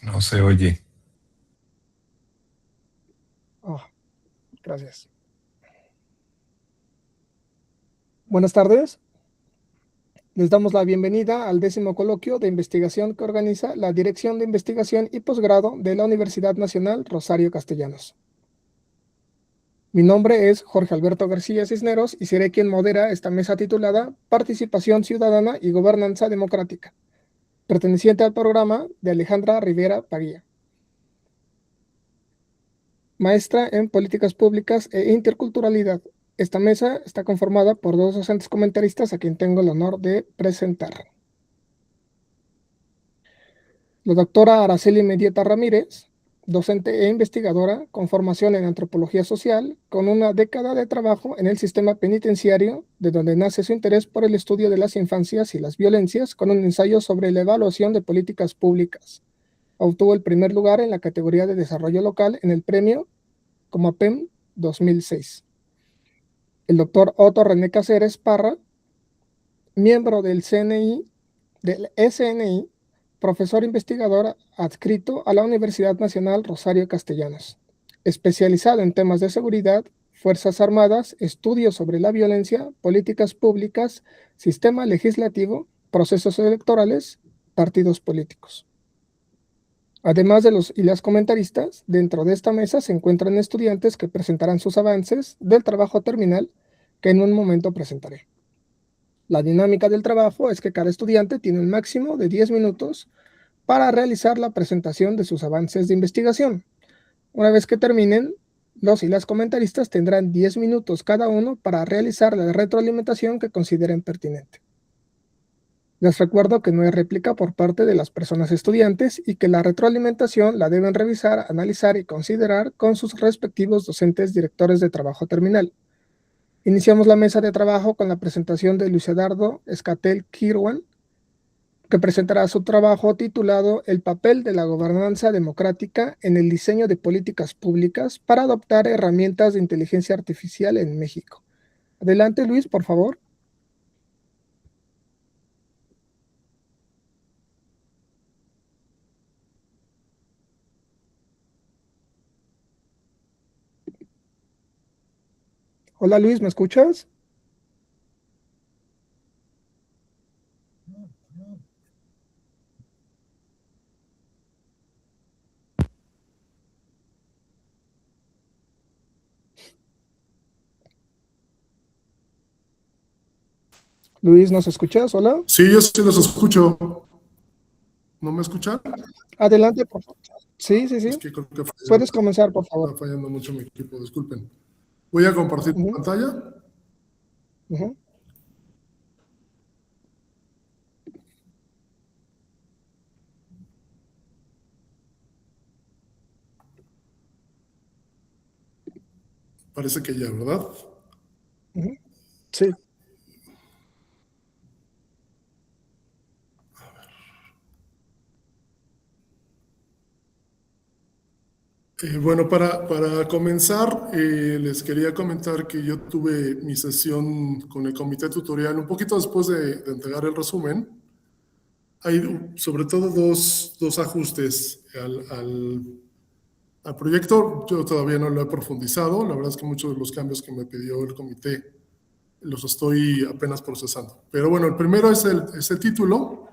No se oye. Oh, gracias. Buenas tardes. Les damos la bienvenida al 10º coloquio de investigación que organiza la Dirección de Investigación y Posgrado de la Universidad Nacional Rosario Castellanos. Mi nombre es Jorge Alberto García Cisneros y seré quien modera esta mesa titulada Participación Ciudadana y Gobernanza Democrática, perteneciente al programa de Alejandra Rivera Paguía, maestra en Políticas Públicas e Interculturalidad. Esta mesa está conformada por 2 docentes comentaristas a quien tengo el honor de presentar. La doctora Araceli Mendieta Ramírez, docente e investigadora con formación en antropología social, con una década de trabajo en el sistema penitenciario, de donde nace su interés por el estudio de las infancias y las violencias, con un ensayo sobre la evaluación de políticas públicas. Obtuvo el primer lugar en la categoría de desarrollo local en el premio Comapem 2006. El doctor Otto René Cáceres Parra, miembro del SNI, profesor investigador adscrito a la Universidad Nacional Rosario Castellanos, especializado en temas de seguridad, Fuerzas Armadas, estudios sobre la violencia, políticas públicas, sistema legislativo, procesos electorales, partidos políticos. Además de los y las comentaristas, dentro de esta mesa se encuentran estudiantes que presentarán sus avances del trabajo terminal que en un momento presentaré. La dinámica del trabajo es que cada estudiante tiene un máximo de 10 minutos para realizar la presentación de sus avances de investigación. Una vez que terminen, los y las comentaristas tendrán 10 minutos cada uno para realizar la retroalimentación que consideren pertinente. Les recuerdo que no hay réplica por parte de las personas estudiantes y que la retroalimentación la deben revisar, analizar y considerar con sus respectivos docentes directores de trabajo terminal. Iniciamos la mesa de trabajo con la presentación de Luis Eduardo Escatel Kirwan, que presentará su trabajo titulado El papel de la gobernanza democrática en el diseño de políticas públicas para adoptar herramientas de inteligencia artificial en México. Adelante, Luis, por favor. Hola, Luis, ¿me escuchas? Luis, ¿nos escuchas? Hola. Sí, yo sí los escucho. ¿No me escuchan? Adelante, por favor. Sí, sí, Es sí. que creo que Puedes comenzar, por favor. está fallando mucho mi equipo, disculpen. Voy a compartir mi pantalla. Parece que ya, ¿verdad? Sí. Bueno, para comenzar, les quería comentar que yo tuve mi sesión con el comité tutorial un poquito después de entregar el resumen. Hay sobre todo dos ajustes al proyecto. Yo todavía no lo he profundizado. La verdad es que muchos de los cambios que me pidió el comité los estoy apenas procesando. Pero bueno, el primero es el título.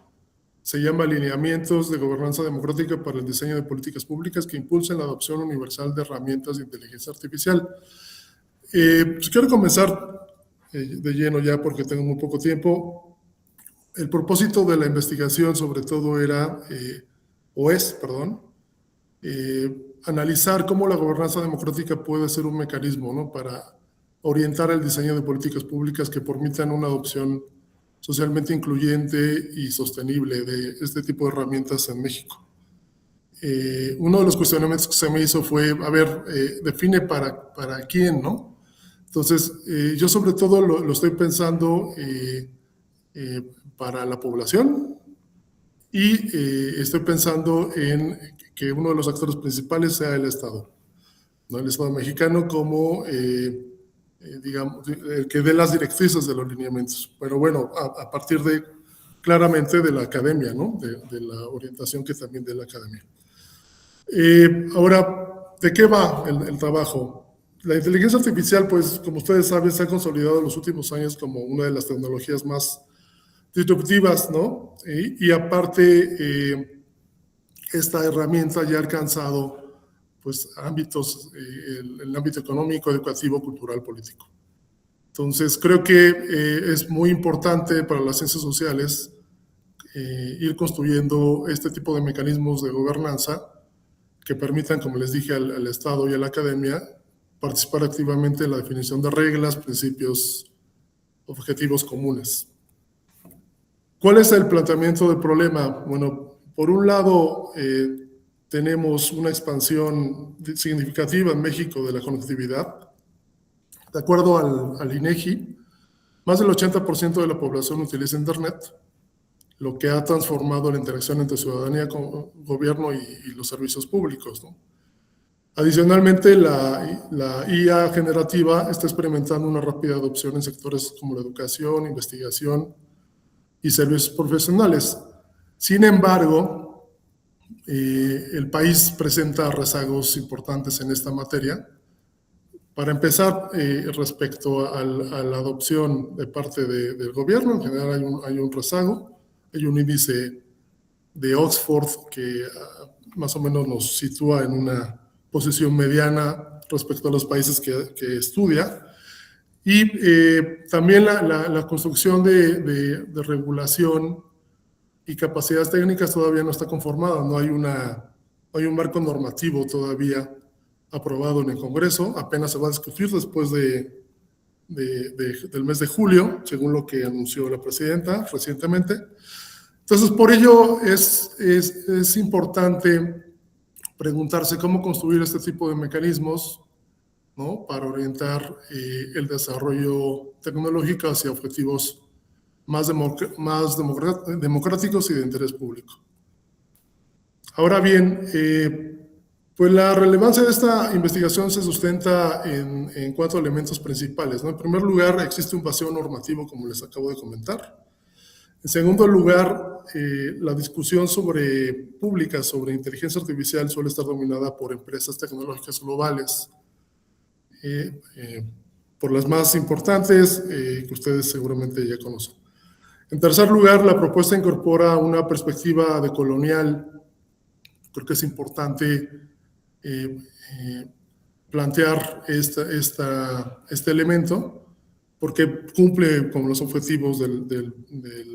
Se llama Lineamientos de Gobernanza Democrática para el Diseño de Políticas Públicas que impulsen la adopción universal de herramientas de inteligencia artificial. Pues quiero comenzar de lleno ya porque tengo muy poco tiempo. El propósito de la investigación sobre todo era, analizar cómo la gobernanza democrática puede ser un mecanismo, ¿no?, para orientar el diseño de políticas públicas que permitan una adopción socialmente incluyente y sostenible de este tipo de herramientas en México. Uno de los cuestionamientos que se me hizo fue, a ver, define para quién, ¿no? Entonces, yo sobre todo lo estoy pensando para la población y estoy pensando en que uno de los actores principales sea el Estado, ¿no? El Estado mexicano como digamos, que dé las directrices de los lineamientos. Pero bueno, a partir claramente de la academia, ¿no? De la orientación que también dé la academia. Ahora, ¿de qué va el trabajo? La inteligencia artificial, pues, como ustedes saben, se ha consolidado en los últimos años como una de las tecnologías más disruptivas, ¿no? Y aparte, esta herramienta ya ha alcanzado pues ámbitos, el ámbito económico, educativo, cultural, político. Entonces, creo que es muy importante para las ciencias sociales ir construyendo este tipo de mecanismos de gobernanza que permitan, como les dije, al Estado y a la academia participar activamente en la definición de reglas, principios, objetivos comunes. ¿Cuál es el planteamiento del problema? Bueno, por un lado, tenemos una expansión significativa en México de la conectividad. De acuerdo al INEGI, más del 80% de la población utiliza Internet, lo que ha transformado la interacción entre ciudadanía, gobierno y los servicios públicos, ¿no? Adicionalmente, la IA generativa está experimentando una rápida adopción en sectores como la educación, investigación y servicios profesionales. Sin embargo, el país presenta rezagos importantes en esta materia. Para empezar, respecto a la adopción de parte del gobierno, en general hay un rezago. Hay un índice de Oxford que más o menos nos sitúa en una posición mediana respecto a los países que estudia. Y también la construcción de regulación y capacidades técnicas todavía no está conformada. No hay un marco normativo todavía aprobado en el Congreso. Apenas se va a discutir después del mes de julio, según lo que anunció la presidenta recientemente. Entonces, por ello es importante preguntarse cómo construir este tipo de mecanismos, ¿no?, para orientar el desarrollo tecnológico hacia objetivos más democráticos y de interés público. Ahora bien, pues la relevancia de esta investigación se sustenta en 4 elementos principales, ¿no? En primer lugar, existe un vacío normativo, como les acabo de comentar. En segundo lugar, la discusión pública sobre inteligencia artificial suele estar dominada por empresas tecnológicas globales, por las más importantes que ustedes seguramente ya conocen. En tercer lugar, la propuesta incorpora una perspectiva decolonial. Creo que es importante plantear este elemento, porque cumple con los objetivos de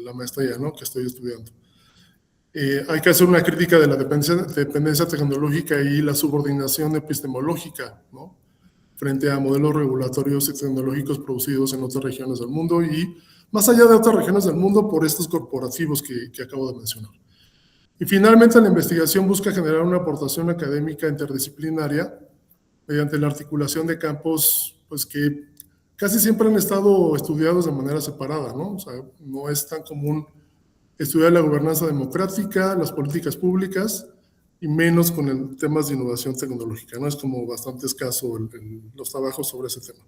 la maestría, ¿no?, que estoy estudiando. Hay que hacer una crítica de la dependencia tecnológica y la subordinación epistemológica, ¿no?, frente a modelos regulatorios y tecnológicos producidos en otras regiones del mundo y más allá de otras regiones del mundo por estos corporativos que acabo de mencionar. Y finalmente, la investigación busca generar una aportación académica interdisciplinaria mediante la articulación de campos pues, que casi siempre han estado estudiados de manera separada, ¿no? O sea, no es tan común estudiar la gobernanza democrática, las políticas públicas, y menos con temas de innovación tecnológica, ¿no? Es como bastante escaso los trabajos sobre ese tema.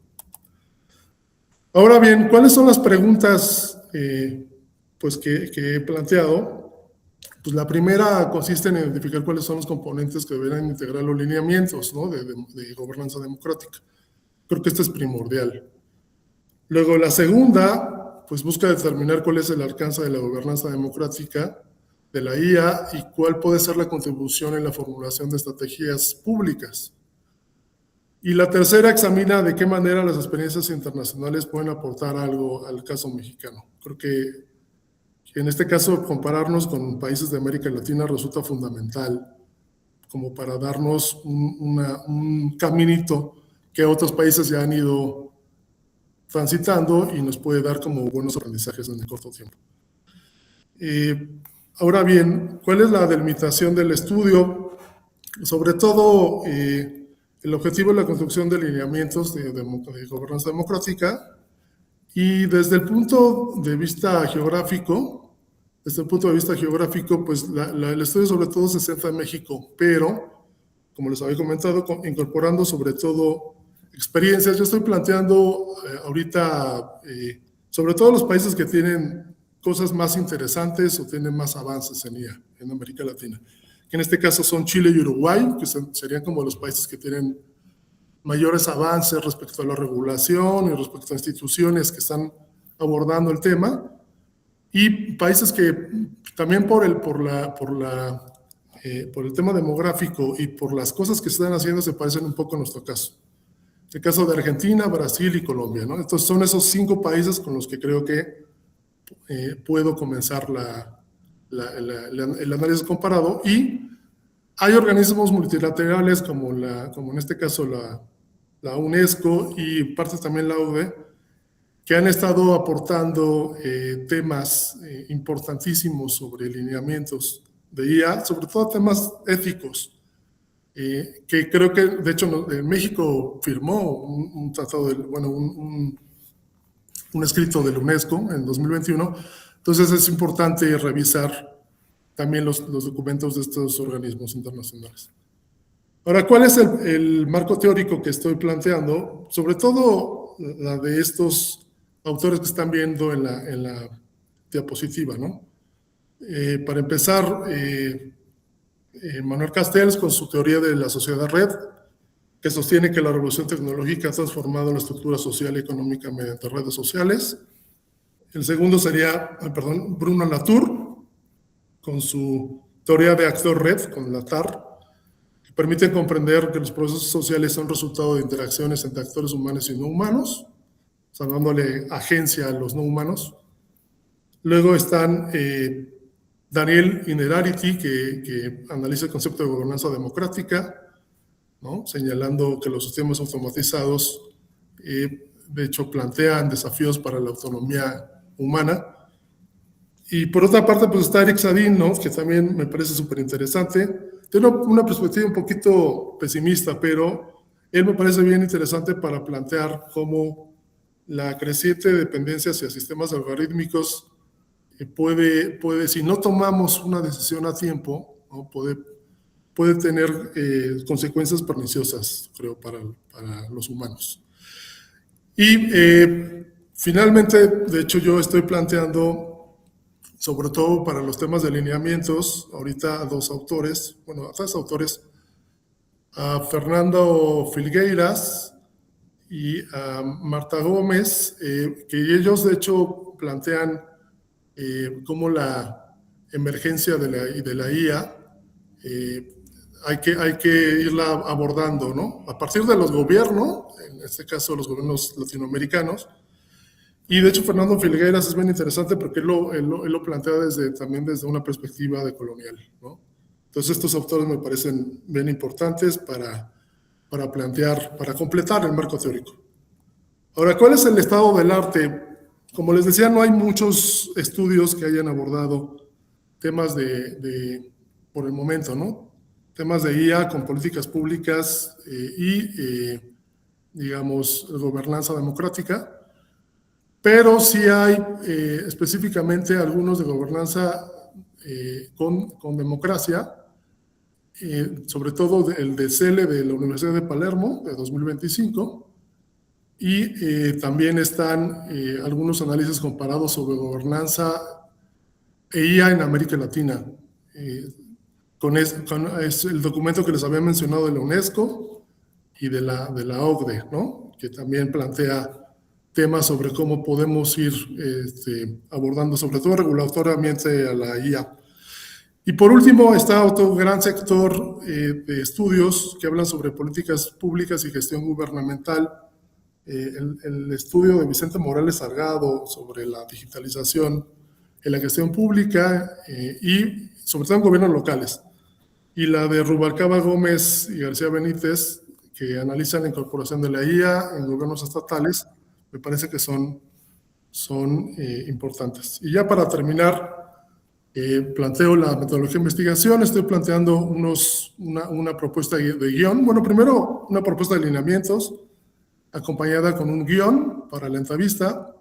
Ahora bien, ¿cuáles son las preguntas pues que he planteado? Pues la primera consiste en identificar cuáles son los componentes que deberán integrar los lineamientos, ¿no?, de gobernanza democrática. Creo que esto es primordial. Luego, la segunda, pues busca determinar cuál es el alcance de la gobernanza democrática de la IA y cuál puede ser la contribución en la formulación de estrategias públicas. Y la tercera examina de qué manera las experiencias internacionales pueden aportar algo al caso mexicano. Creo que en este caso compararnos con países de América Latina resulta fundamental como para darnos un caminito que otros países ya han ido transitando y nos puede dar como buenos aprendizajes en el corto tiempo. Ahora bien, ¿cuál es la delimitación del estudio? Sobre todo, el objetivo es la construcción de lineamientos de gobernanza democrática y desde el punto de vista geográfico, pues el estudio sobre todo se centra en México, pero, como les había comentado, incorporando sobre todo experiencias. Yo estoy planteando ahorita, sobre todo los países que tienen cosas más interesantes o tienen más avances en IA, en América Latina. que en este caso son Chile y Uruguay, que serían como los países que tienen mayores avances respecto a la regulación y respecto a instituciones que están abordando el tema, y países que también por el tema demográfico y por las cosas que se están haciendo se parecen un poco a nuestro caso. El caso de Argentina, Brasil y Colombia, ¿no? Entonces son esos 5 países con los que creo que puedo comenzar el análisis comparado, y hay organismos multilaterales como en este caso la UNESCO y parte también la OCDE, que han estado aportando temas importantísimos sobre lineamientos de IA, sobre todo temas éticos, que creo que, de hecho, México firmó un tratado, un escrito de la UNESCO en 2021, entonces es importante revisar también los documentos de estos organismos internacionales. Ahora, ¿cuál es el marco teórico que estoy planteando? Sobre todo la de estos autores que están viendo en la diapositiva, ¿no? Para empezar, Manuel Castells con su teoría de la sociedad red, que sostiene que la revolución tecnológica ha transformado la estructura social y económica mediante redes sociales. El segundo sería, Bruno Latour, con su teoría de actor-red, con la TAR, que permite comprender que los procesos sociales son resultado de interacciones entre actores humanos y no humanos, o sea, dándole agencia a los no humanos. Luego están Daniel Innerarity, que analiza el concepto de gobernanza democrática, ¿no? Señalando que los sistemas automatizados, de hecho, plantean desafíos para la autonomía humana. Y por otra parte, pues está Eric Sadin, ¿no? Que también me parece súper interesante. Tiene una perspectiva un poquito pesimista, pero él me parece bien interesante para plantear cómo la creciente dependencia hacia sistemas algorítmicos puede, si no tomamos una decisión a tiempo, ¿no? puede tener consecuencias perniciosas, creo, para los humanos. Y finalmente, de hecho, yo estoy planteando, sobre todo para los temas de lineamientos, ahorita a 3 autores, a Fernando Filgueiras y a Marta Gómez, que ellos, de hecho, plantean cómo la emergencia de la IA hay que irla abordando, ¿no? A partir de los gobiernos, en este caso los gobiernos latinoamericanos. Y de hecho Fernando Filgueiras es bien interesante porque él lo plantea también desde una perspectiva decolonial, ¿no? Entonces estos autores me parecen bien importantes para plantear, para completar el marco teórico. Ahora, ¿cuál es el estado del arte? Como les decía, no hay muchos estudios que hayan abordado temas por el momento, ¿no? Temas de IA con políticas públicas digamos, gobernanza democrática, pero sí hay específicamente algunos de gobernanza con democracia, sobre todo el de CELE de la Universidad de Palermo, de 2025, y también están algunos análisis comparados sobre gobernanza e IA en América Latina. Es el documento que les había mencionado de la UNESCO y de la OCDE, ¿no? Que también plantea temas sobre cómo podemos ir abordando, sobre todo regulatoriamente, a la IA. Y por último está otro gran sector de estudios que hablan sobre políticas públicas y gestión gubernamental. El estudio de Vicente Morales Salgado sobre la digitalización en la gestión pública y sobre todo en gobiernos locales. Y la de Rubalcaba Gómez y García Benítez, que analizan la incorporación de la IA en gobiernos estatales, me parece que son importantes. Y ya para terminar, planteo la metodología de investigación. Estoy planteando una propuesta de guión. Bueno, primero una propuesta de lineamientos acompañada con un guión para la entrevista.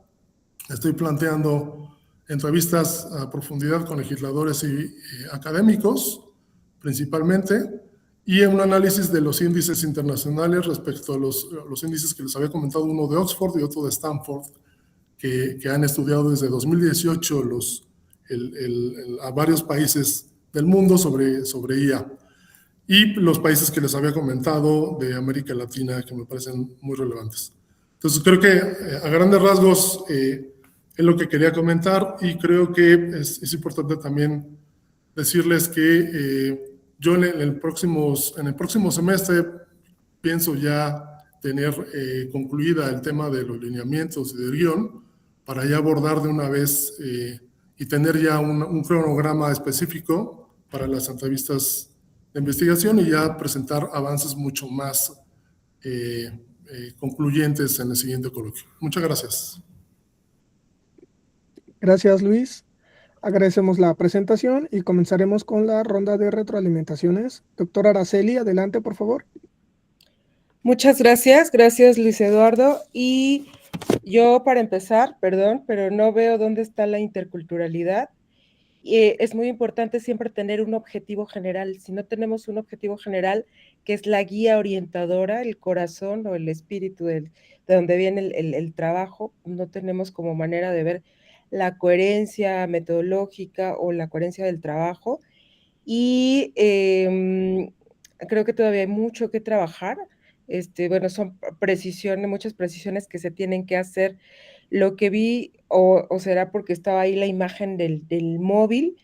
Estoy planteando entrevistas a profundidad con legisladores y académicos, principalmente, y un análisis de los índices internacionales respecto a los índices que les había comentado, uno de Oxford y otro de Stanford, que han estudiado desde 2018 a varios países del mundo sobre IA. Y los países que les había comentado de América Latina, que me parecen muy relevantes. Entonces, creo que a grandes rasgos es lo que quería comentar, y creo que es importante también decirles que yo en el próximo semestre pienso ya tener concluida el tema de los lineamientos y del guión, para ya abordar de una vez y tener ya un cronograma específico para las entrevistas de investigación, y ya presentar avances mucho más concluyentes en el siguiente coloquio. Muchas gracias. Gracias, Luis. Agradecemos la presentación y comenzaremos con la ronda de retroalimentaciones. Doctora Araceli, adelante, por favor. Muchas gracias Luis Eduardo. Y yo, para empezar, perdón, pero no veo dónde está la interculturalidad. Es muy importante siempre tener un objetivo general. Si no tenemos un objetivo general, que es la guía orientadora, el corazón o el espíritu de donde viene el trabajo, no tenemos como manera de ver la coherencia metodológica o la coherencia del trabajo. Y creo que todavía hay mucho que trabajar. Bueno, son muchas precisiones que se tienen que hacer. Lo que vi, o será porque estaba ahí la imagen del móvil,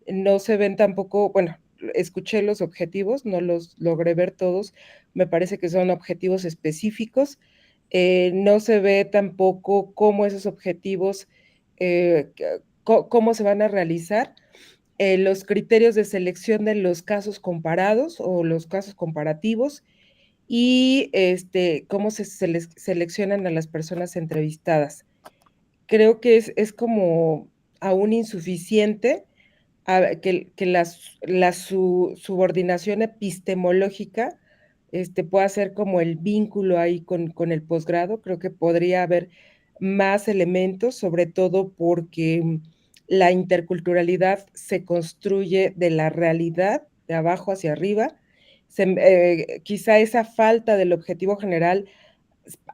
no se ven tampoco, bueno, escuché los objetivos, no los logré ver todos, me parece que son objetivos específicos. No se ve tampoco cómo esos objetivos, cómo se van a realizar. Los criterios de selección de los casos comparados o los casos comparativos, y cómo se seleccionan a las personas entrevistadas. Creo que es como aún insuficiente que la subordinación epistemológica pueda ser como el vínculo ahí con el posgrado. Creo que podría haber más elementos, sobre todo porque la interculturalidad se construye de la realidad, de abajo hacia arriba. Quizá esa falta del objetivo general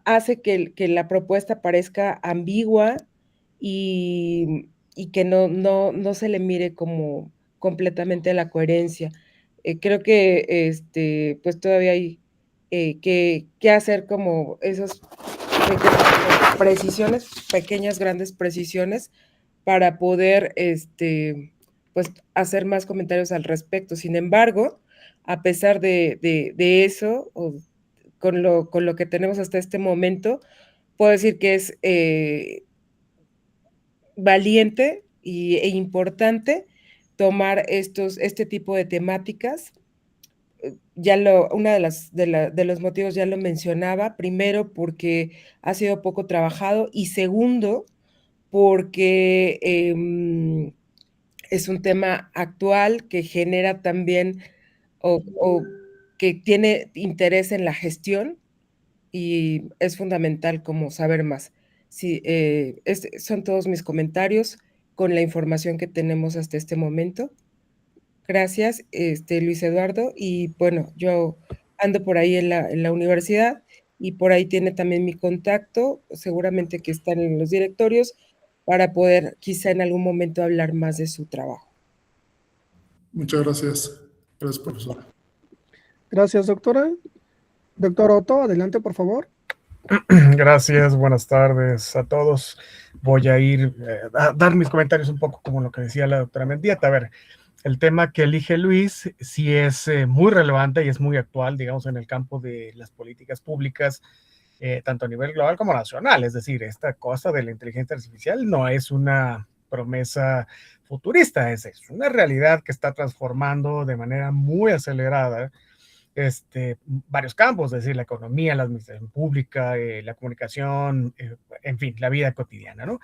hace que la propuesta parezca ambigua y que no se le mire como completamente la coherencia. Creo que pues todavía hay que hacer como esas precisiones, pequeñas, grandes precisiones, para poder pues hacer más comentarios al respecto. Sin embargo, a pesar de eso, o con lo que tenemos hasta este momento, puedo decir que es valiente e importante tomar este tipo de temáticas. Una de los motivos ya lo mencionaba. Primero, porque ha sido poco trabajado, y segundo, porque es un tema actual que genera también o que tiene interés en la gestión, y es fundamental como saber más. Sí, son todos mis comentarios con la información que tenemos hasta este momento. Gracias, Luis Eduardo. Y bueno, yo ando por ahí en la universidad, y por ahí tiene también mi contacto, seguramente que están en los directorios, para poder quizá en algún momento hablar más de su trabajo. Muchas gracias. Gracias, profesora. Gracias, doctora. Doctor Otto, adelante, por favor. Gracias, buenas tardes a todos. Voy a ir a dar mis comentarios un poco como lo que decía la doctora Mendieta. A ver, el tema que elige Luis sí es muy relevante y es muy actual, digamos, en el campo de las políticas públicas, tanto a nivel global como nacional. Es decir, esta cosa de la inteligencia artificial no es una promesa futurista, es una realidad que está transformando de manera muy acelerada varios campos, es decir, la economía, la administración pública, la comunicación, en fin, la vida cotidiana, ¿no?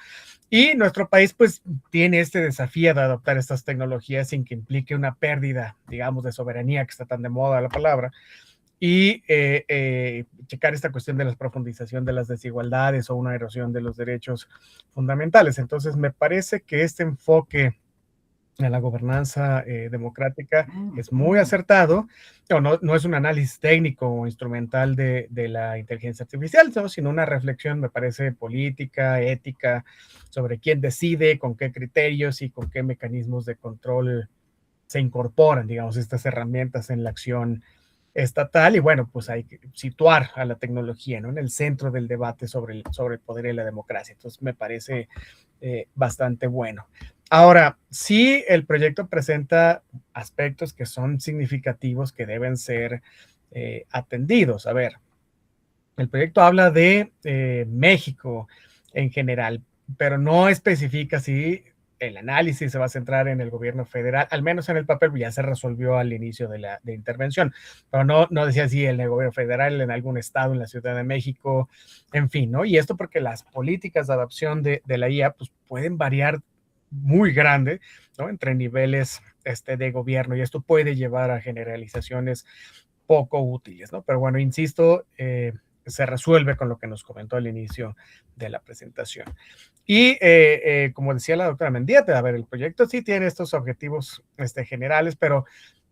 Y nuestro país, pues, tiene este desafío de adoptar estas tecnologías sin que implique una pérdida, digamos, de soberanía, que está tan de moda la palabra, y checar esta cuestión de la profundización de las desigualdades o una erosión de los derechos fundamentales. Entonces, me parece que este enfoque a la gobernanza democrática es muy acertado. No es un análisis técnico o instrumental de la inteligencia artificial, sino una reflexión, me parece, política, ética, sobre quién decide, con qué criterios y con qué mecanismos de control se incorporan, digamos, estas herramientas en la acción estatal, y bueno, pues hay que situar a la tecnología, ¿no?, en el centro del debate sobre el poder y la democracia. Entonces me parece bastante bueno. Ahora, sí, el proyecto presenta aspectos que son significativos, que deben ser atendidos. A ver, el proyecto habla de México en general, pero no especifica si el análisis se va a centrar en el gobierno federal, al menos en el papel, ya se resolvió al inicio de la intervención, pero no decía si en el gobierno federal, en algún estado, en la Ciudad de México, en fin, ¿no? Y esto porque las políticas de adopción de la IA pues, pueden variar muy grande, ¿no?, entre niveles de gobierno, y esto puede llevar a generalizaciones poco útiles, ¿no? Pero bueno, insisto, se resuelve con lo que nos comentó al inicio de la presentación. Y como decía la doctora Mendieta, a ver, el proyecto sí tiene estos objetivos generales, pero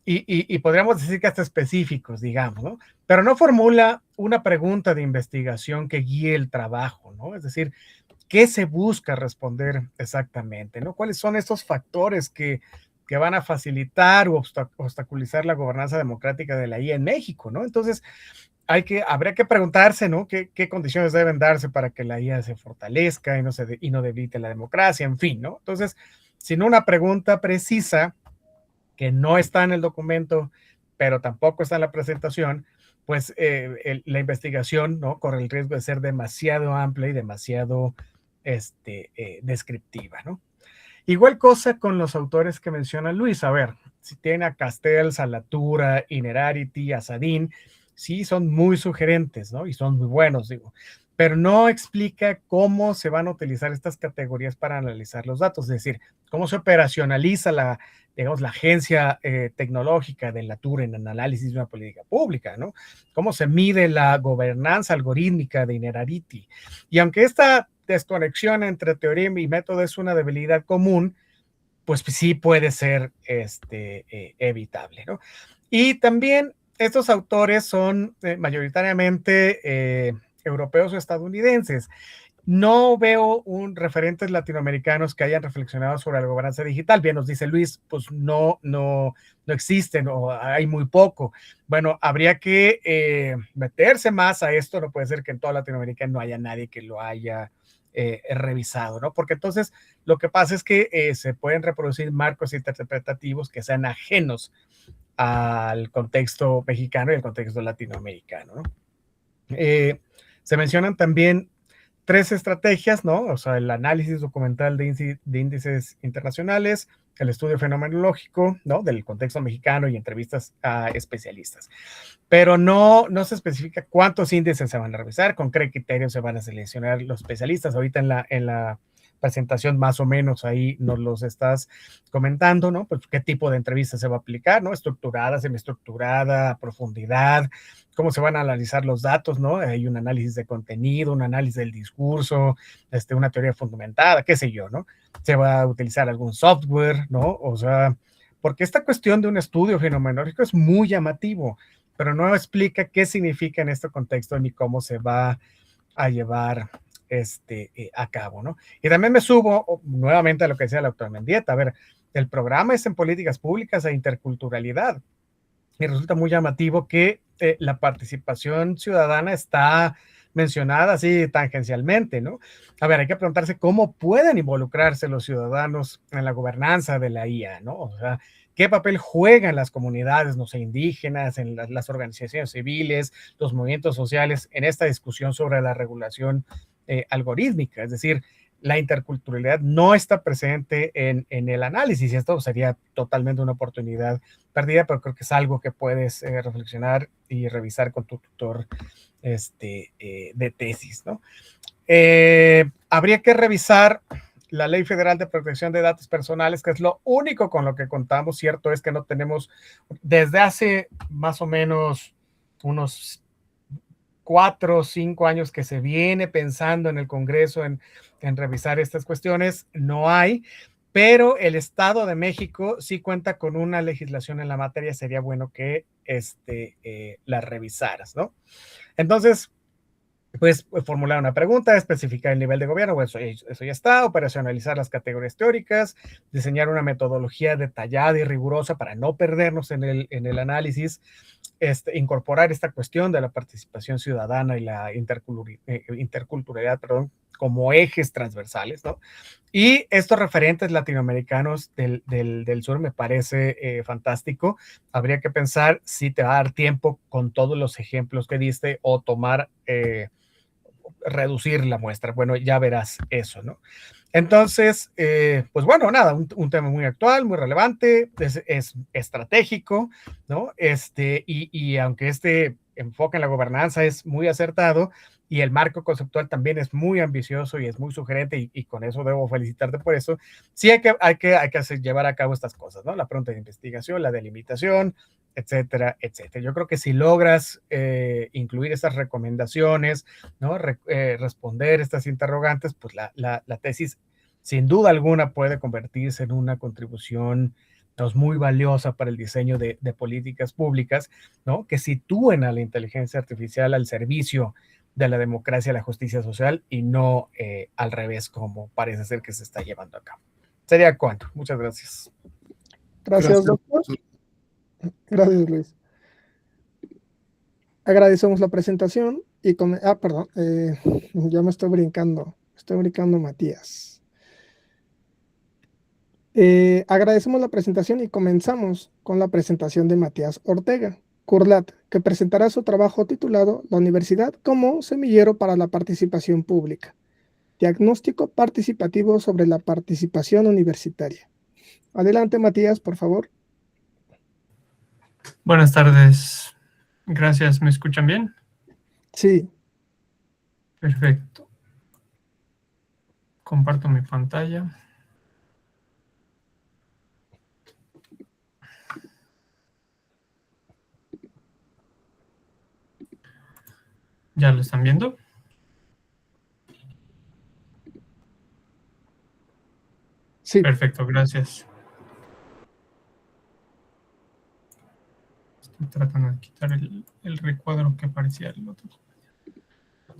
y podríamos decir que hasta específicos, digamos, ¿no? Pero no formula una pregunta de investigación que guíe el trabajo, ¿no? Es decir, ¿qué se busca responder exactamente, ¿no? ¿Cuáles son estos factores que van a facilitar o obstaculizar la gobernanza democrática de la IA en México, ¿no? Entonces, habría que preguntarse, ¿no?, qué condiciones deben darse para que la IA se fortalezca y no debilite la democracia, en fin, ¿no? Entonces, sin una pregunta precisa que no está en el documento, pero tampoco está en la presentación, pues la investigación, ¿no?, corre el riesgo de ser demasiado amplia y demasiado descriptiva, ¿no? Igual cosa con los autores que menciona Luis. A ver, si tiene a Castells, a Latour, Innerarity, a Sadin, sí son muy sugerentes, ¿no? Y son muy buenos, digo, pero no explica cómo se van a utilizar estas categorías para analizar los datos, es decir, cómo se operacionaliza digamos, la agencia tecnológica de Latour en el análisis de una política pública, ¿no? Cómo se mide la gobernanza algorítmica de Innerarity. Y aunque esta desconexión entre teoría y método es una debilidad común, pues sí puede ser evitable, ¿no? Y también estos autores son mayoritariamente europeos o estadounidenses. No veo referentes latinoamericanos que hayan reflexionado sobre la gobernanza digital. Bien, nos dice Luis, pues no existen o hay muy poco. Bueno, habría que meterse más a esto. No puede ser que en toda Latinoamérica no haya nadie que lo haya revisado, ¿no? Porque entonces lo que pasa es que se pueden reproducir marcos interpretativos que sean ajenos al contexto mexicano y al contexto latinoamericano, ¿no? Se mencionan también 3 estrategias, ¿no? O sea, el análisis documental de índices internacionales, el estudio fenomenológico, ¿no?, del contexto mexicano y entrevistas a especialistas. Pero no se especifica cuántos índices se van a revisar, con qué criterios se van a seleccionar los especialistas. Ahorita en la presentación más o menos ahí nos los estás comentando, ¿no? Pues qué tipo de entrevista se va a aplicar, ¿no? Estructurada, semiestructurada, profundidad, cómo se van a analizar los datos, ¿no? Hay un análisis de contenido, un análisis del discurso, una teoría fundamentada, qué sé yo, ¿no? Se va a utilizar algún software, ¿no? O sea, porque esta cuestión de un estudio fenomenológico es muy llamativo, pero no explica qué significa en este contexto ni cómo se va a llevar a cabo, ¿no? Y también me subo nuevamente a lo que decía la doctora Mendieta. A ver, el programa es en políticas públicas e interculturalidad, y resulta muy llamativo que la participación ciudadana está mencionada así tangencialmente, ¿no? A ver, hay que preguntarse cómo pueden involucrarse los ciudadanos en la gobernanza de la IA, ¿no? O sea, ¿qué papel juegan las comunidades, no sé, indígenas, en las organizaciones civiles, los movimientos sociales en esta discusión sobre la regulación algorítmica? Es decir, la interculturalidad no está presente en el análisis, y esto sería totalmente una oportunidad perdida, pero creo que es algo que puedes reflexionar y revisar con tu tutor de tesis, ¿no? Habría que revisar la Ley Federal de Protección de Datos Personales, que es lo único con lo que contamos. Cierto es que no tenemos, desde hace más o menos unos 4 o 5 años que se viene pensando en el Congreso en revisar estas cuestiones, no hay, pero el Estado de México sí cuenta con una legislación en la materia. Sería bueno que la revisaras, ¿no? Entonces, pues formular una pregunta, especificar el nivel de gobierno, bueno, eso ya está, operacionalizar las categorías teóricas, diseñar una metodología detallada y rigurosa para no perdernos en el análisis, incorporar esta cuestión de la participación ciudadana y la interculturalidad, perdón, como ejes transversales, ¿no? Y estos referentes latinoamericanos del sur me parece fantástico. Habría que pensar si te va a dar tiempo con todos los ejemplos que diste o tomar, reducir la muestra. Bueno, ya verás eso, ¿no? Entonces, pues bueno, nada, un tema muy actual, muy relevante, es estratégico, ¿no? Y aunque este enfoque en la gobernanza es muy acertado y el marco conceptual también es muy ambicioso y es muy sugerente, y con eso debo felicitarte por eso, sí hay que llevar a cabo estas cosas, ¿no? La pregunta de investigación, la delimitación, etcétera, etcétera. Yo creo que si logras incluir estas recomendaciones, ¿no? Responder estas interrogantes, pues la tesis sin duda alguna puede convertirse en una contribución, ¿no?, muy valiosa para el diseño de políticas públicas, ¿no?, que sitúen a la inteligencia artificial al servicio de la democracia y la justicia social, y no al revés, como parece ser que se está llevando a cabo. Sería cuanto. Muchas gracias. Gracias, doctor. Gracias, Luis. Agradecemos la presentación y perdón, ya me estoy brincando Matías. Agradecemos la presentación y comenzamos con la presentación de Matías Ortega Curlat, que presentará su trabajo titulado La Universidad como semillero para la participación pública. Diagnóstico participativo sobre la participación universitaria. Adelante, Matías, por favor. Buenas tardes. Gracias. ¿Me escuchan bien? Sí. Perfecto. Comparto mi pantalla. ¿Ya lo están viendo? Sí. Perfecto, gracias. Estoy tratando de quitar el recuadro que aparecía el otro.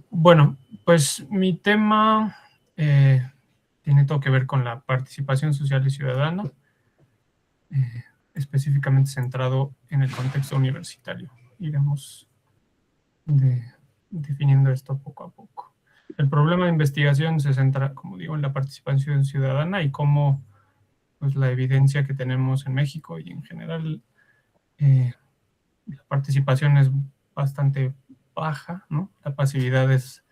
Bueno, pues mi tema tiene todo que ver con la participación social y ciudadana, específicamente centrado en el contexto universitario. Iremos definiendo esto poco a poco. El problema de investigación se centra, como digo, en la participación ciudadana y cómo, pues, la evidencia que tenemos en México y en general la participación es bastante baja, ¿no? La pasividad es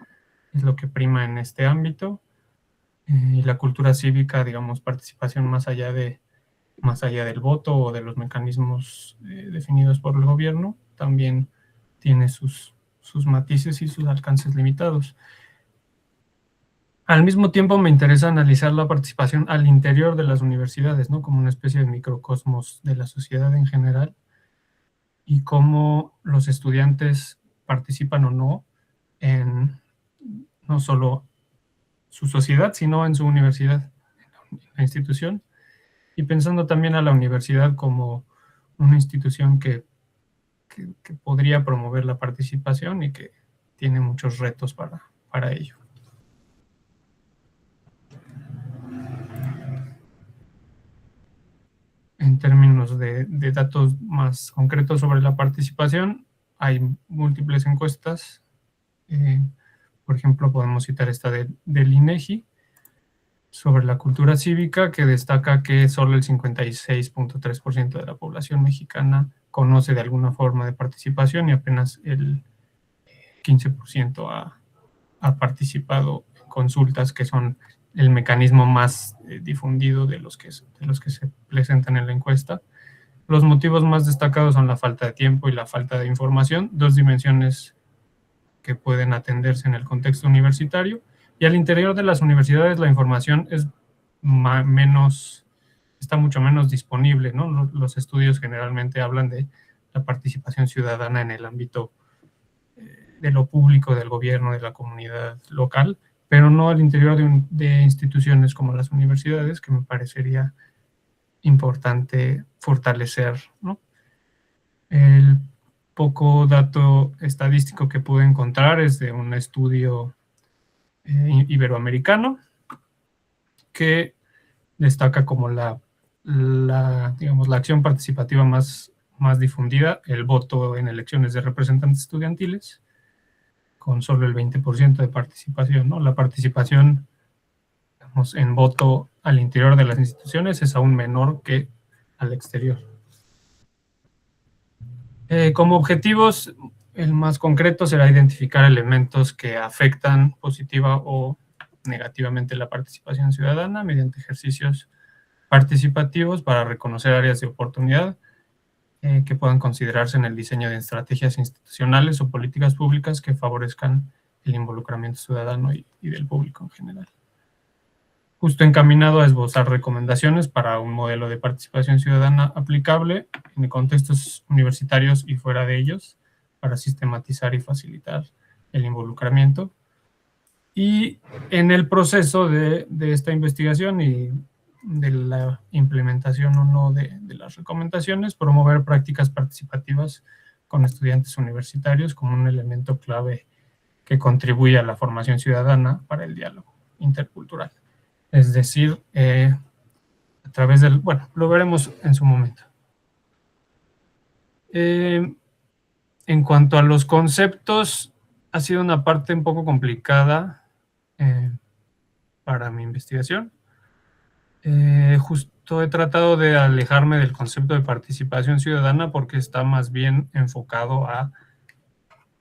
lo que prima en este ámbito, y la cultura cívica, digamos, participación más allá del voto o de los mecanismos definidos por el gobierno, también tiene sus matices y sus alcances limitados. Al mismo tiempo me interesa analizar la participación al interior de las universidades, ¿no?, como una especie de microcosmos de la sociedad en general, y cómo los estudiantes participan o no en no solo su sociedad, sino en su universidad, en la institución, y pensando también a la universidad como una institución que podría promover la participación y que tiene muchos retos para ello. En términos de datos más concretos sobre la participación, hay múltiples encuestas. Por ejemplo, podemos citar esta del INEGI sobre la cultura cívica, que destaca que solo el 56.3% de la población mexicana conoce de alguna forma de participación y apenas el 15% ha participado en consultas, que son el mecanismo más difundido de los que se presentan en la encuesta. Los motivos más destacados son la falta de tiempo y la falta de información, dos dimensiones que pueden atenderse en el contexto universitario. Y al interior de las universidades la información está mucho menos disponible, ¿no? Los estudios generalmente hablan de la participación ciudadana en el ámbito de lo público, del gobierno, de la comunidad local, pero no al interior de instituciones como las universidades, que me parecería importante fortalecer, ¿no? poco dato estadístico que pude encontrar es de un estudio iberoamericano que destaca como digamos, la acción participativa más difundida, el voto en elecciones de representantes estudiantiles, con solo el 20% de participación, ¿no? La participación, digamos, en voto al interior de las instituciones es aún menor que al exterior. Como objetivos, el más concreto será identificar elementos que afectan positiva o negativamente la participación ciudadana mediante ejercicios participativos para reconocer áreas de oportunidad que puedan considerarse en el diseño de estrategias institucionales o políticas públicas que favorezcan el involucramiento ciudadano y del público en general. Justo encaminado a esbozar recomendaciones para un modelo de participación ciudadana aplicable en contextos universitarios y fuera de ellos, para sistematizar y facilitar el involucramiento. Y en el proceso de esta investigación y de la implementación o no de las recomendaciones, promover prácticas participativas con estudiantes universitarios como un elemento clave que contribuye a la formación ciudadana para el diálogo intercultural. Es decir, a través del... Bueno, lo veremos en su momento. En cuanto a los conceptos, ha sido una parte un poco complicada para mi investigación. Justo he tratado de alejarme del concepto de participación ciudadana porque está más bien enfocado a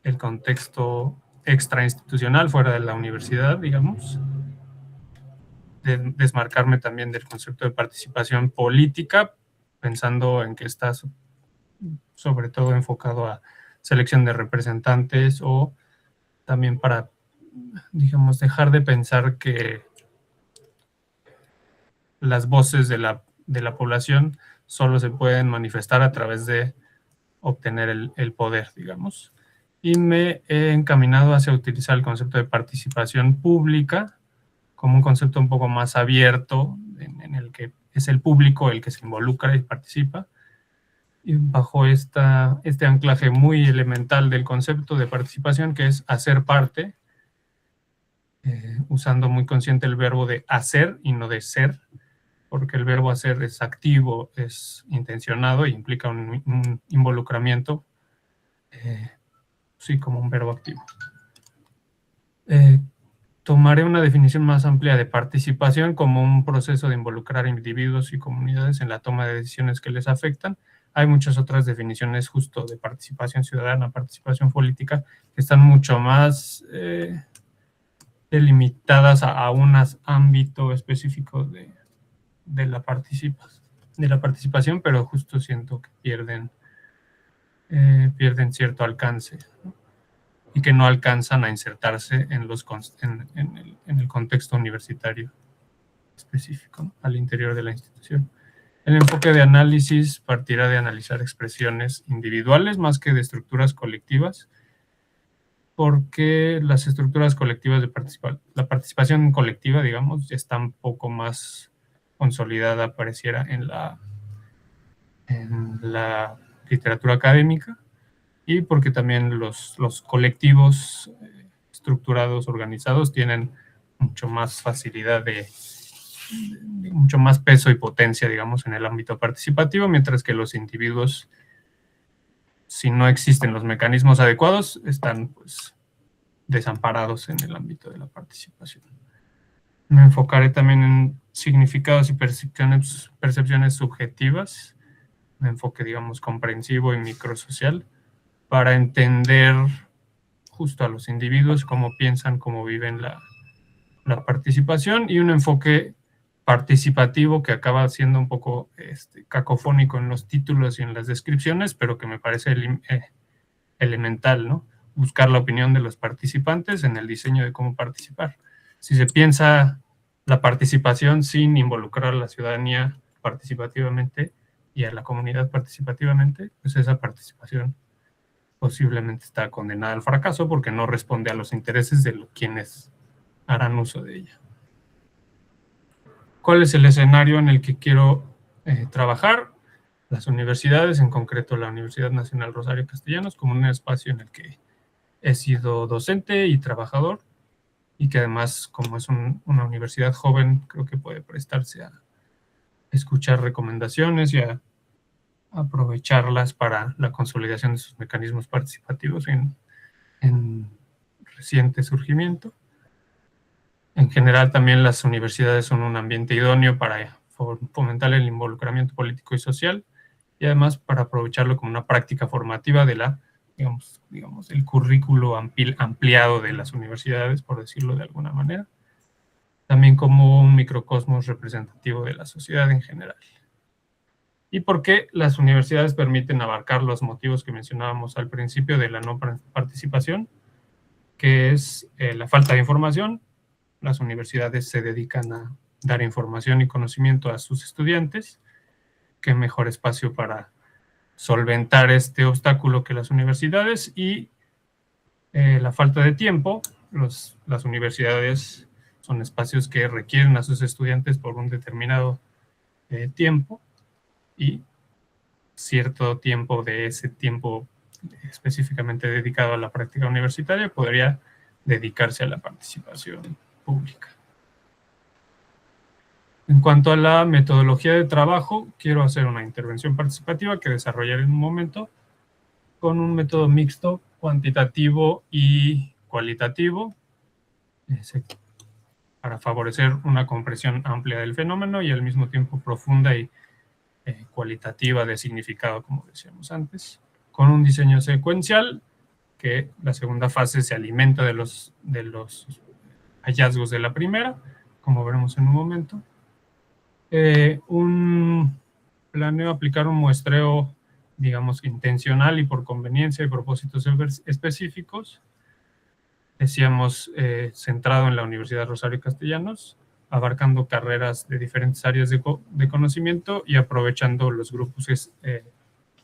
el contexto extrainstitucional fuera de la universidad, digamos. De desmarcarme también del concepto de participación política, pensando en que está sobre todo enfocado a selección de representantes o también para, digamos, dejar de pensar que las voces de la población solo se pueden manifestar a través de obtener el poder, digamos. Y me he encaminado hacia utilizar el concepto de participación pública como un concepto un poco más abierto, en el que es el público el que se involucra y participa, y bajo este anclaje muy elemental del concepto de participación, que es hacer parte, usando muy consciente el verbo de hacer y no de ser, porque el verbo hacer es activo, es intencionado e implica un involucramiento, sí, como un verbo activo. Tomaré una definición más amplia de participación como un proceso de involucrar individuos y comunidades en la toma de decisiones que les afectan. Hay muchas otras definiciones justo de participación ciudadana, participación política, que están mucho más delimitadas a un ámbito específico de la participación, pero justo siento que pierden cierto alcance, ¿no? Y que no alcanzan a insertarse en el contexto universitario específico, ¿no? Al interior de la institución. El enfoque de análisis partirá de analizar expresiones individuales más que de estructuras colectivas, porque las estructuras colectivas la participación colectiva, digamos, ya está un poco más consolidada, pareciera, en la literatura académica, y porque también los colectivos estructurados, organizados, tienen mucho más facilidad mucho más peso y potencia, digamos, en el ámbito participativo, mientras que los individuos, si no existen los mecanismos adecuados, están pues desamparados en el ámbito de la participación. Me enfocaré también en significados y percepciones subjetivas, un enfoque, digamos, comprensivo y microsocial, para entender justo a los individuos, cómo piensan, cómo viven la participación, y un enfoque participativo que acaba siendo un poco cacofónico en los títulos y en las descripciones, pero que me parece elemental, ¿no? Buscar la opinión de los participantes en el diseño de cómo participar. Si se piensa la participación sin involucrar a la ciudadanía participativamente y a la comunidad participativamente, pues esa participación posiblemente está condenada al fracaso porque no responde a los intereses de quienes harán uso de ella. ¿Cuál es el escenario en el que quiero trabajar? las universidades, en concreto la Universidad Nacional Rosario Castellanos, como un espacio en el que he sido docente y trabajador, y que además, como es una universidad joven, creo que puede prestarse a escuchar recomendaciones y a aprovecharlas para la consolidación de sus mecanismos participativos en reciente surgimiento. En general, también las universidades son un ambiente idóneo para fomentar el involucramiento político y social, y además para aprovecharlo como una práctica formativa de la, digamos, el currículo ampliado de las universidades, por decirlo de alguna manera, también como un microcosmos representativo de la sociedad en general. Y porque las universidades permiten abarcar los motivos que mencionábamos al principio de la no participación, que es la falta de información. Las universidades se dedican a dar información y conocimiento a sus estudiantes. Qué mejor espacio para solventar este obstáculo que las universidades. Y la falta de tiempo. Las universidades son espacios que requieren a sus estudiantes por un determinado tiempo, y cierto tiempo de ese tiempo específicamente dedicado a la práctica universitaria podría dedicarse a la participación pública. En cuanto a la metodología de trabajo, quiero hacer una intervención participativa que desarrollaré en un momento con un método mixto, cuantitativo y cualitativo, para favorecer una comprensión amplia del fenómeno y al mismo tiempo profunda y cualitativa de significado, como decíamos antes, con un diseño secuencial, que la segunda fase se alimenta de los hallazgos de la primera, como veremos en un momento. Planeo aplicar un muestreo, digamos, intencional y por conveniencia y propósitos específicos. Decíamos, centrado en la Universidad Rosario Castellanos, abarcando carreras de diferentes áreas de conocimiento y aprovechando los grupos de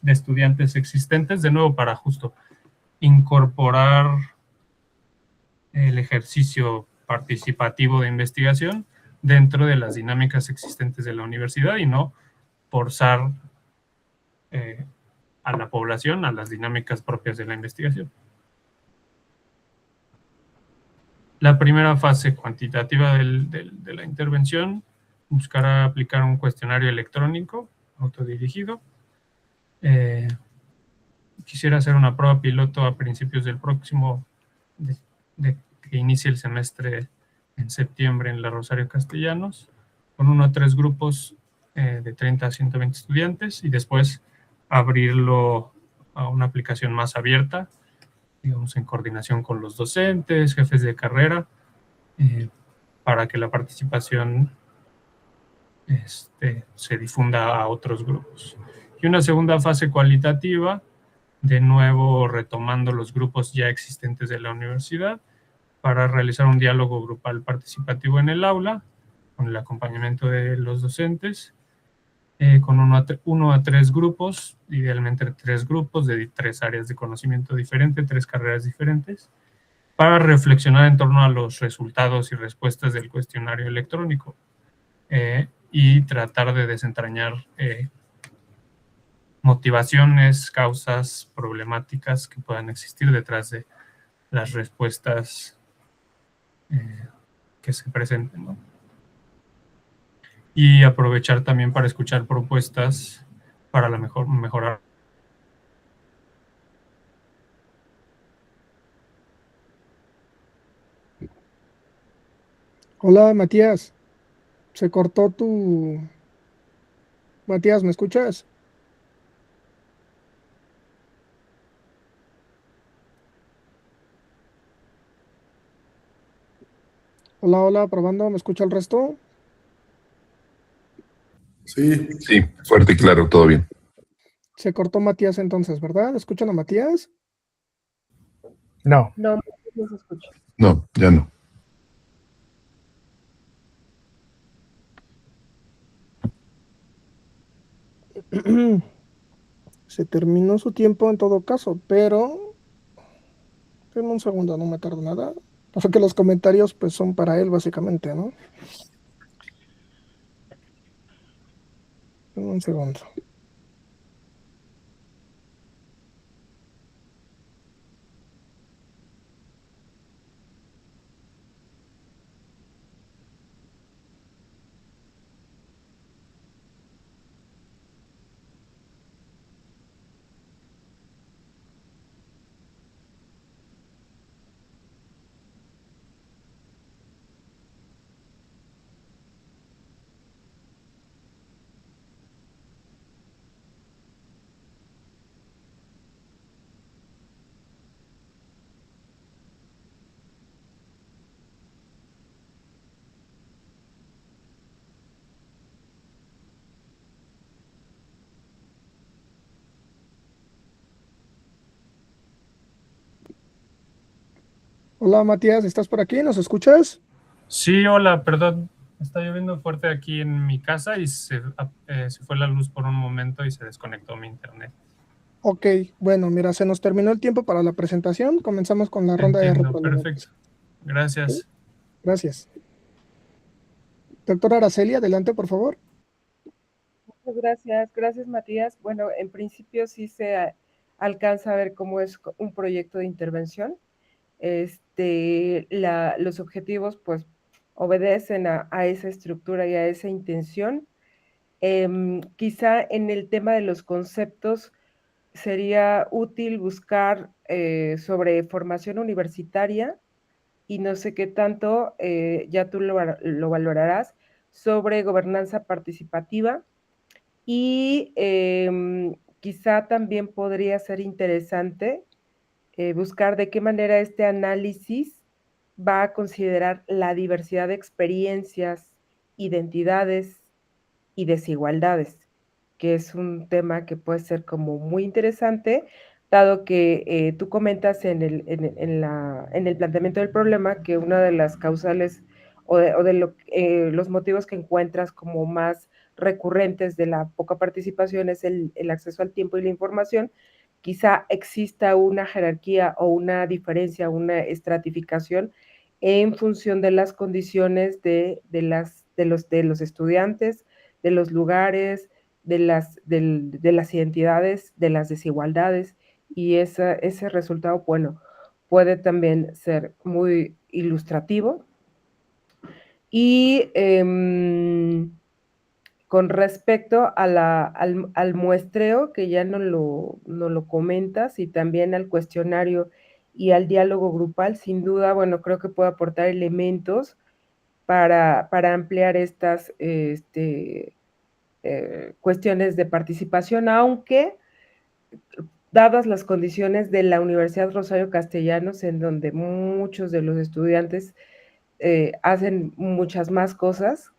estudiantes existentes, de nuevo para justo incorporar el ejercicio participativo de investigación dentro de las dinámicas existentes de la universidad y no forzar a la población a las dinámicas propias de la investigación. La primera fase cuantitativa de la intervención buscará aplicar un cuestionario electrónico autodirigido. Quisiera hacer una prueba piloto a principios del próximo, de que inicie el semestre en septiembre en la Rosario Castellanos, con 1 a 3 grupos de 30 a 120 estudiantes, y después abrirlo a una aplicación más abierta, digamos, en coordinación con los docentes, jefes de carrera, para que la participación se difunda a otros grupos. Y una segunda fase cualitativa, de nuevo retomando los grupos ya existentes de la universidad, para realizar un diálogo grupal participativo en el aula, con el acompañamiento de los docentes, con 1 a 3 grupos, idealmente 3 grupos de 3 áreas de conocimiento diferentes, 3 carreras diferentes, para reflexionar en torno a los resultados y respuestas del cuestionario electrónico y tratar de desentrañar motivaciones, causas, problemáticas que puedan existir detrás de las respuestas que se presenten, ¿no? Y aprovechar también para escuchar propuestas para mejorar. Hola, Matías. Se cortó tu... Matías, ¿me escuchas? Hola, hola, probando, ¿me escucha el resto? Sí. Sí, fuerte y claro, todo bien. Se cortó Matías entonces, ¿verdad? ¿Escuchan a Matías? No. No, no se escucha. No, ya no. Se terminó su tiempo en todo caso, pero en un segundo, no me tardo nada. Porque los comentarios pues son para él básicamente, ¿no? En un segundo. Hola Matías, ¿estás por aquí? ¿Nos escuchas? Sí, hola, perdón. Está lloviendo fuerte aquí en mi casa y se fue la luz por un momento y se desconectó mi internet. Ok, bueno, mira, se nos terminó el tiempo para la presentación. Comenzamos con la ronda de Entiendo, perfecto. retroalimentación. ¿Sí? Gracias. Gracias. Doctora Araceli, adelante, por favor. Muchas gracias, gracias Matías. Bueno, en principio sí se alcanza a ver cómo es un proyecto de intervención. Los objetivos pues obedecen a esa estructura y a esa intención. Quizá en el tema de los conceptos sería útil buscar sobre formación universitaria y no sé qué tanto, ya tú lo valorarás, sobre gobernanza participativa y quizá también podría ser interesante buscar de qué manera este análisis va a considerar la diversidad de experiencias, identidades y desigualdades, que es un tema que puede ser como muy interesante, dado que tú comentas en el planteamiento del problema que una de las causales los motivos que encuentras como más recurrentes de la poca participación es el acceso al tiempo y la información. Quizá exista una jerarquía o una diferencia, una estratificación en función de las condiciones de los estudiantes, de los lugares, de las identidades, de las desigualdades, y ese resultado, bueno, puede también ser muy ilustrativo. Y con respecto al muestreo, que ya no lo comentas, y también al cuestionario y al diálogo grupal, sin duda, bueno, creo que puede aportar elementos para ampliar estas cuestiones de participación, aunque dadas las condiciones de la Universidad Rosario Castellanos, en donde muchos de los estudiantes hacen muchas más cosas,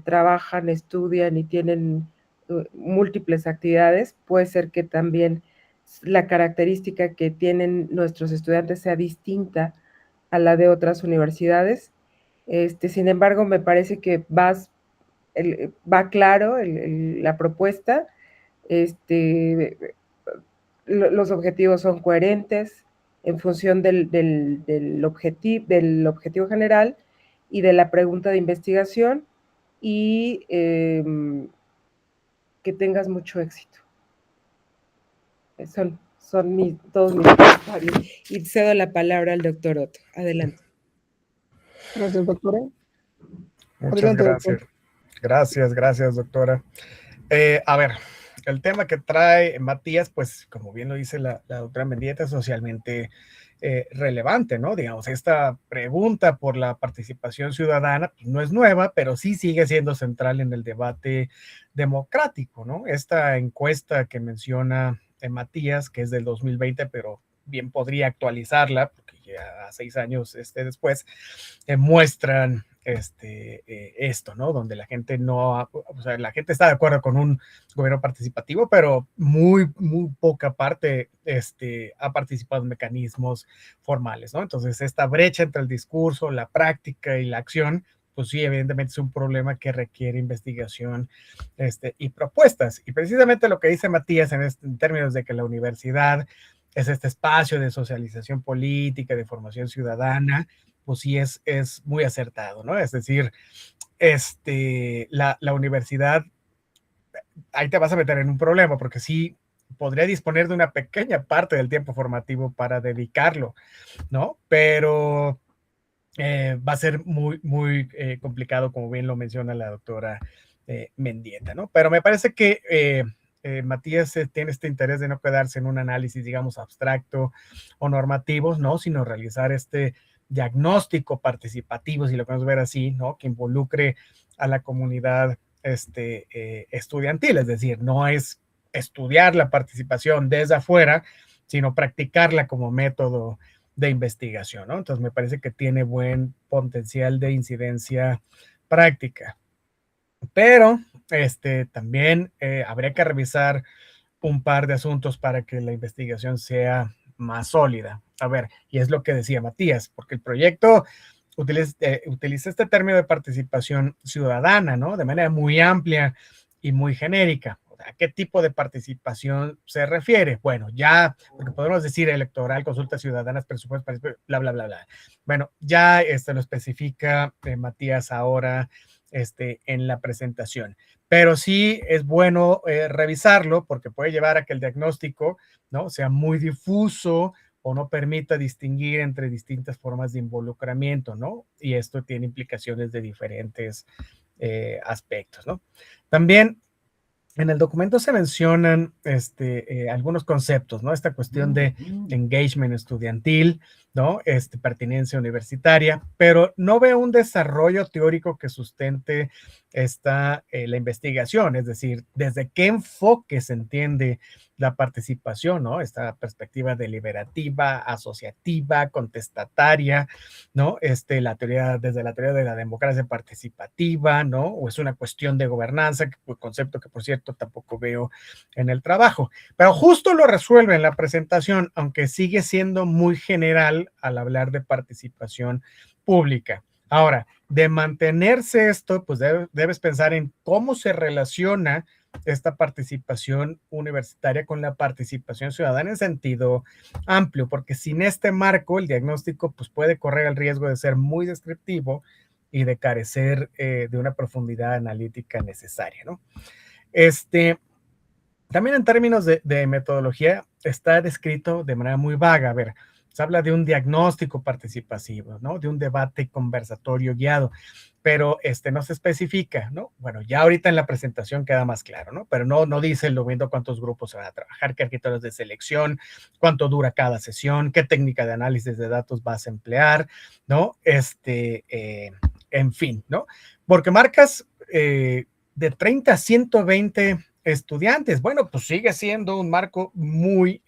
trabajan, estudian y tienen múltiples actividades, puede ser que también la característica que tienen nuestros estudiantes sea distinta a la de otras universidades. Sin embargo, me parece que va claro la propuesta, los objetivos son coherentes en función del objetivo general y de la pregunta de investigación, y que tengas mucho éxito. Son todos mis comentarios. Y cedo la palabra al doctor Otto. Adelante. Gracias, doctora. Muchas Adelante, doctor. gracias. Gracias, doctora. A ver, el tema que trae Matías, pues como bien lo dice la doctora Mendieta, es socialmente relevante, ¿no? Digamos, esta pregunta por la participación ciudadana pues, no es nueva, pero sí sigue siendo central en el debate democrático, ¿no? Esta encuesta que menciona Matías, que es del 2020, pero bien podría actualizarla, porque ya 6 años después, muestran esto, ¿no? Donde la gente o sea, la gente está de acuerdo con un gobierno participativo, pero muy poca parte ha participado en mecanismos formales, ¿no? Entonces, esta brecha entre el discurso, la práctica y la acción, pues sí, evidentemente es un problema que requiere investigación y propuestas. Y precisamente lo que dice Matías en términos de que la universidad es este espacio de socialización política, de formación ciudadana, pues sí es muy acertado, ¿no? Es decir, la universidad, ahí te vas a meter en un problema, porque sí podría disponer de una pequeña parte del tiempo formativo para dedicarlo, ¿no? Pero va a ser muy complicado, como bien lo menciona la doctora Mendieta, ¿no? Pero me parece que Matías tiene este interés de no quedarse en un análisis, digamos, abstracto o normativo, ¿no? Sino realizar este diagnóstico participativo, si lo podemos ver así, ¿no? Que involucre a la comunidad estudiantil, es decir, no es estudiar la participación desde afuera, sino practicarla como método de investigación, ¿no? Entonces me parece que tiene buen potencial de incidencia práctica. Pero también habría que revisar un par de asuntos para que la investigación sea más sólida. A ver, y es lo que decía Matías, porque el proyecto utiliza este término de participación ciudadana, ¿no? De manera muy amplia y muy genérica. ¿A qué tipo de participación se refiere? Bueno, ya, porque podemos decir electoral, consultas ciudadanas, presupuestos, bla, bla, bla, bla. Bueno, ya lo especifica Matías ahora en la presentación. Pero sí es bueno revisarlo porque puede llevar a que el diagnóstico, ¿no?, sea muy difuso o no permita distinguir entre distintas formas de involucramiento, ¿no? Y esto tiene implicaciones de diferentes aspectos, ¿no? También en el documento se mencionan algunos conceptos, ¿no? Esta cuestión de engagement estudiantil, ¿no? Pertinencia universitaria, pero no veo un desarrollo teórico que sustente la investigación, es decir, desde qué enfoque se entiende la participación, ¿no? Esta perspectiva deliberativa, asociativa, contestataria, ¿no? Desde la teoría de la democracia participativa, ¿no? O es una cuestión de gobernanza, concepto que por cierto tampoco veo en el trabajo, pero justo lo resuelve en la presentación, aunque sigue siendo muy general al hablar de participación pública. Ahora, de mantenerse esto, pues debes pensar en cómo se relaciona esta participación universitaria con la participación ciudadana en sentido amplio, porque sin este marco el diagnóstico pues puede correr el riesgo de ser muy descriptivo y de carecer de una profundidad analítica necesaria, ¿no? También en términos de metodología está descrito de manera muy vaga. A ver, se habla de un diagnóstico participativo, ¿no? De un debate conversatorio guiado, pero no se especifica, ¿no? Bueno, ya ahorita en la presentación queda más claro, ¿no? Pero no dice el documento cuántos grupos se van a trabajar, qué criterios de selección, cuánto dura cada sesión, qué técnica de análisis de datos vas a emplear, ¿no? En fin, ¿no? Porque marcas de 30 a 120 estudiantes. Bueno, pues sigue siendo un marco muy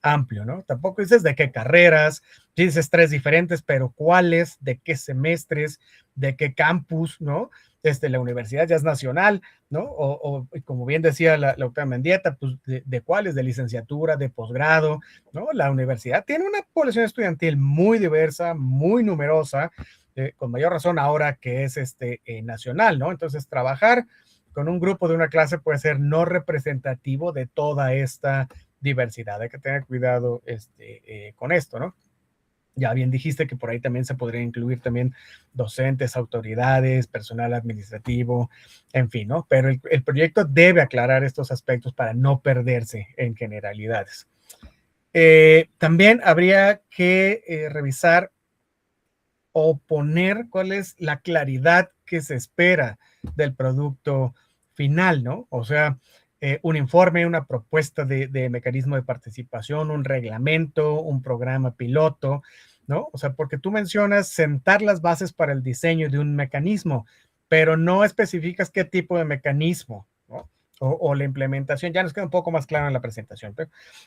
amplio, ¿no? Tampoco dices de qué carreras, dices 3 diferentes, pero cuáles, de qué semestres, de qué campus, ¿no? La universidad ya es nacional, ¿no? O como bien decía la doctora Mendieta, pues de cuáles, de licenciatura, de posgrado, ¿no? La universidad tiene una población estudiantil muy diversa, muy numerosa, con mayor razón ahora que es nacional, ¿no? Entonces, trabajar con un grupo de una clase puede ser no representativo de toda esta diversidad. Hay que tener cuidado con esto, ¿no? Ya bien dijiste que por ahí también se podría incluir también docentes, autoridades, personal administrativo, en fin, ¿no? Pero el proyecto debe aclarar estos aspectos para no perderse en generalidades. También habría que revisar o poner cuál es la claridad que se espera del producto final, ¿no? O sea, un informe, una propuesta de mecanismo de participación, un reglamento, un programa piloto, ¿no? O sea, porque tú mencionas sentar las bases para el diseño de un mecanismo, pero no especificas qué tipo de mecanismo, ¿no? O la implementación, ya nos queda un poco más claro en la presentación,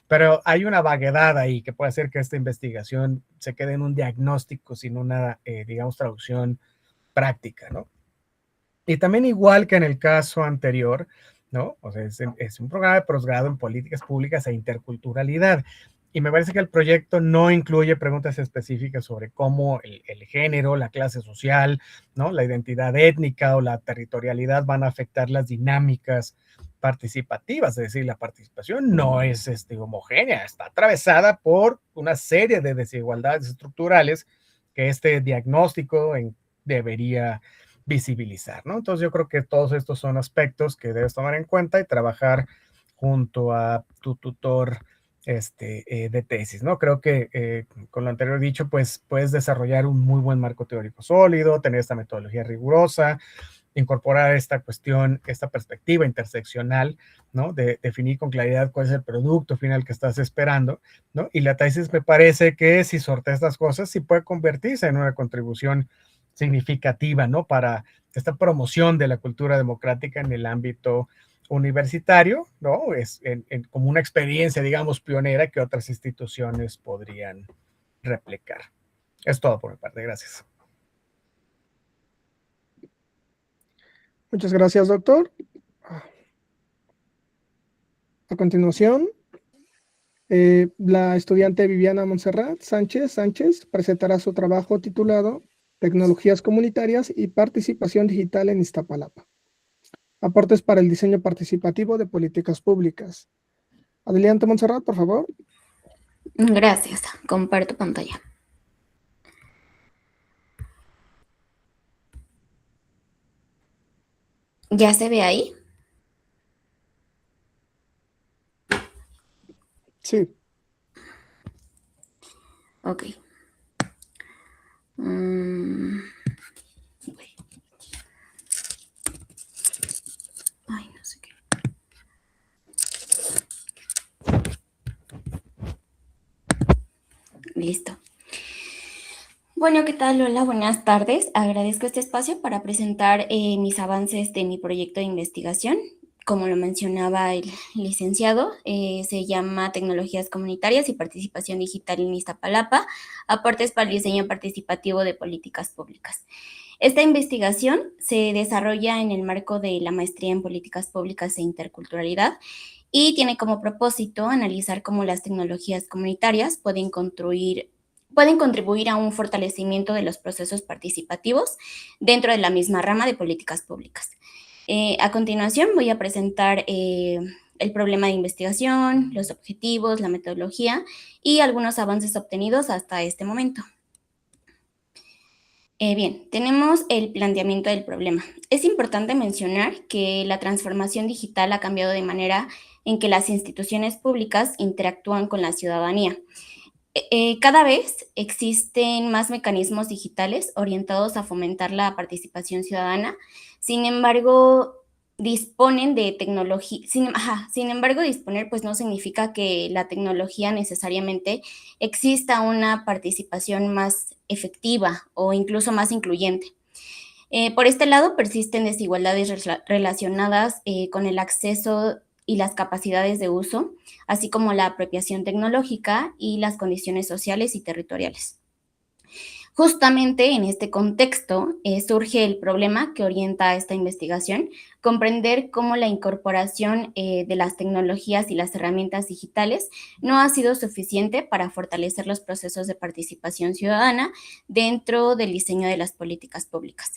pero hay una vaguedad ahí que puede hacer que esta investigación se quede en un diagnóstico sin una, digamos, traducción práctica, ¿no? Y también igual que en el caso anterior, ¿no? O sea, es un programa de posgrado en políticas públicas e interculturalidad. Y me parece que el proyecto no incluye preguntas específicas sobre cómo el género, la clase social, ¿no? La identidad étnica o la territorialidad van a afectar las dinámicas participativas, es decir, la participación no es homogénea, está atravesada por una serie de desigualdades estructurales que este diagnóstico debería visibilizar, ¿no? Entonces yo creo que todos estos son aspectos que debes tomar en cuenta y trabajar junto a tu tutor de tesis, ¿no? Creo que con lo anterior dicho, pues puedes desarrollar un muy buen marco teórico sólido, tener esta metodología rigurosa, incorporar esta cuestión, esta perspectiva interseccional, ¿no? De definir con claridad cuál es el producto final que estás esperando, ¿no? Y la tesis me parece que si sortea estas cosas, sí puede convertirse en una contribución significativa, ¿no? Para esta promoción de la cultura democrática en el ámbito universitario, ¿no? Es como una experiencia, digamos, pionera que otras instituciones podrían replicar. Es todo por mi parte. Gracias. Muchas gracias, doctor. A continuación, La estudiante Viviana Montserrat Sánchez presentará su trabajo titulado Tecnologías comunitarias y participación digital en Iztapalapa. Aportes para el diseño participativo de políticas públicas. Adelante, Montserrat, por favor. Gracias. Comparto pantalla. ¿Ya se ve ahí? Sí. Ok. Ay, no sé qué. Listo. Bueno, ¿qué tal? Hola, buenas tardes. Agradezco este espacio para presentar mis avances de mi proyecto de investigación. Como lo mencionaba el licenciado, se llama Tecnologías Comunitarias y Participación Digital en Iztapalapa, aportes para el diseño participativo de políticas públicas. Esta investigación se desarrolla en el marco de la maestría en políticas públicas e interculturalidad y tiene como propósito analizar cómo las tecnologías comunitarias pueden contribuir a un fortalecimiento de los procesos participativos dentro de la misma rama de políticas públicas. A continuación voy a presentar el problema de investigación, los objetivos, la metodología y algunos avances obtenidos hasta este momento. Bien, tenemos el planteamiento del problema. Es importante mencionar que la transformación digital ha cambiado de manera en que las instituciones públicas interactúan con la ciudadanía. Cada vez existen más mecanismos digitales orientados a fomentar la participación ciudadana. Sin embargo, disponen de tecnología. Sin embargo, disponer pues no significa que la tecnología necesariamente exista una participación más efectiva o incluso más incluyente. Por este lado, persisten desigualdades relacionadas con el acceso y las capacidades de uso, así como la apropiación tecnológica y las condiciones sociales y territoriales. Justamente en este contexto surge el problema que orienta a esta investigación, comprender cómo la incorporación de las tecnologías y las herramientas digitales no ha sido suficiente para fortalecer los procesos de participación ciudadana dentro del diseño de las políticas públicas.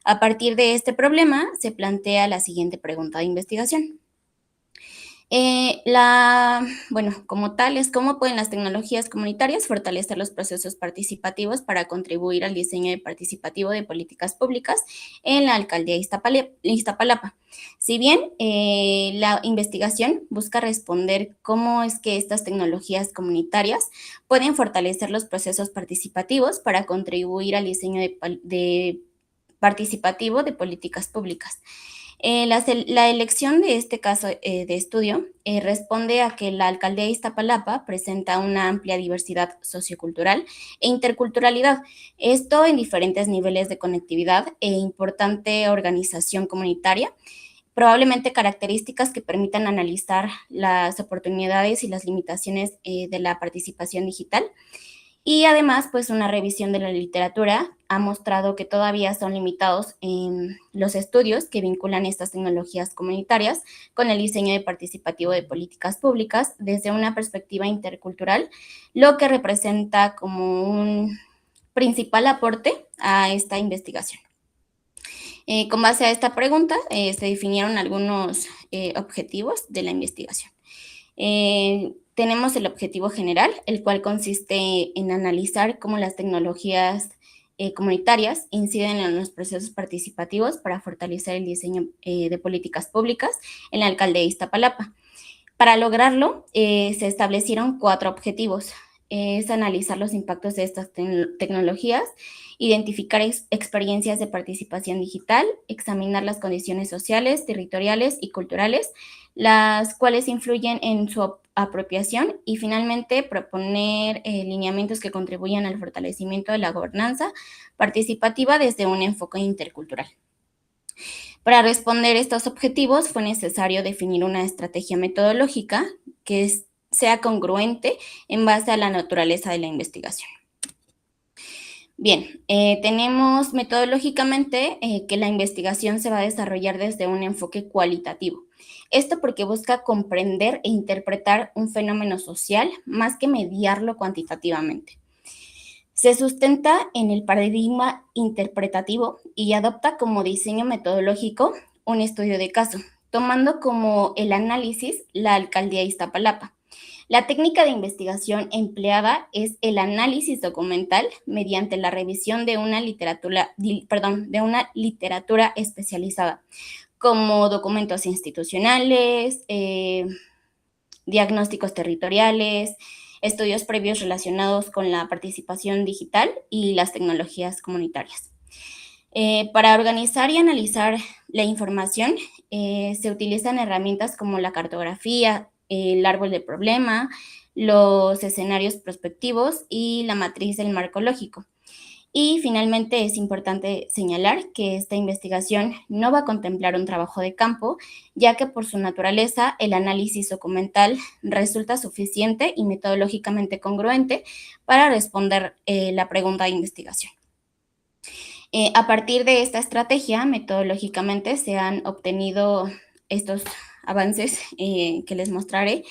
A partir de este problema se plantea la siguiente pregunta de investigación. Como tal, es cómo pueden las tecnologías comunitarias fortalecer los procesos participativos para contribuir al diseño participativo de políticas públicas en la alcaldía de Iztapalapa. Si bien la investigación busca responder cómo es que estas tecnologías comunitarias pueden fortalecer los procesos participativos para contribuir al diseño participativo de políticas públicas. La elección de este caso de estudio responde a que la alcaldía de Iztapalapa presenta una amplia diversidad sociocultural e interculturalidad, esto en diferentes niveles de conectividad e importante organización comunitaria, probablemente características que permitan analizar las oportunidades y las limitaciones de la participación digital. Y además, pues una revisión de la literatura ha mostrado que todavía son limitados en los estudios que vinculan estas tecnologías comunitarias con el diseño participativo de políticas públicas desde una perspectiva intercultural, lo que representa como un principal aporte a esta investigación. Con base a esta pregunta, se definieron algunos objetivos de la investigación. Tenemos el objetivo general, el cual consiste en analizar cómo las tecnologías comunitarias inciden en los procesos participativos para fortalecer el diseño de políticas públicas en la alcaldía de Iztapalapa. Para lograrlo, se establecieron 4 objetivos. Es analizar los impactos de estas tecnologías, identificar experiencias de participación digital, examinar las condiciones sociales, territoriales y culturales, las cuales influyen en su apropiación y finalmente proponer lineamientos que contribuyan al fortalecimiento de la gobernanza participativa desde un enfoque intercultural. Para responder estos objetivos fue necesario definir una estrategia metodológica que sea congruente en base a la naturaleza de la investigación. Bien, tenemos metodológicamente que la investigación se va a desarrollar desde un enfoque cualitativo. Esto porque busca comprender e interpretar un fenómeno social más que mediarlo cuantitativamente. Se sustenta en el paradigma interpretativo y adopta como diseño metodológico un estudio de caso, tomando como el análisis la alcaldía de Iztapalapa. La técnica de investigación empleada es el análisis documental mediante la revisión de una literatura especializada, como documentos institucionales, diagnósticos territoriales, estudios previos relacionados con la participación digital y las tecnologías comunitarias. Para organizar y analizar la información, se utilizan herramientas como la cartografía, el árbol de problema, los escenarios prospectivos y la matriz del marco lógico. Y finalmente es importante señalar que esta investigación no va a contemplar un trabajo de campo, ya que por su naturaleza el análisis documental resulta suficiente y metodológicamente congruente para responder la pregunta de investigación. A partir de esta estrategia, metodológicamente se han obtenido estos avances que les mostraré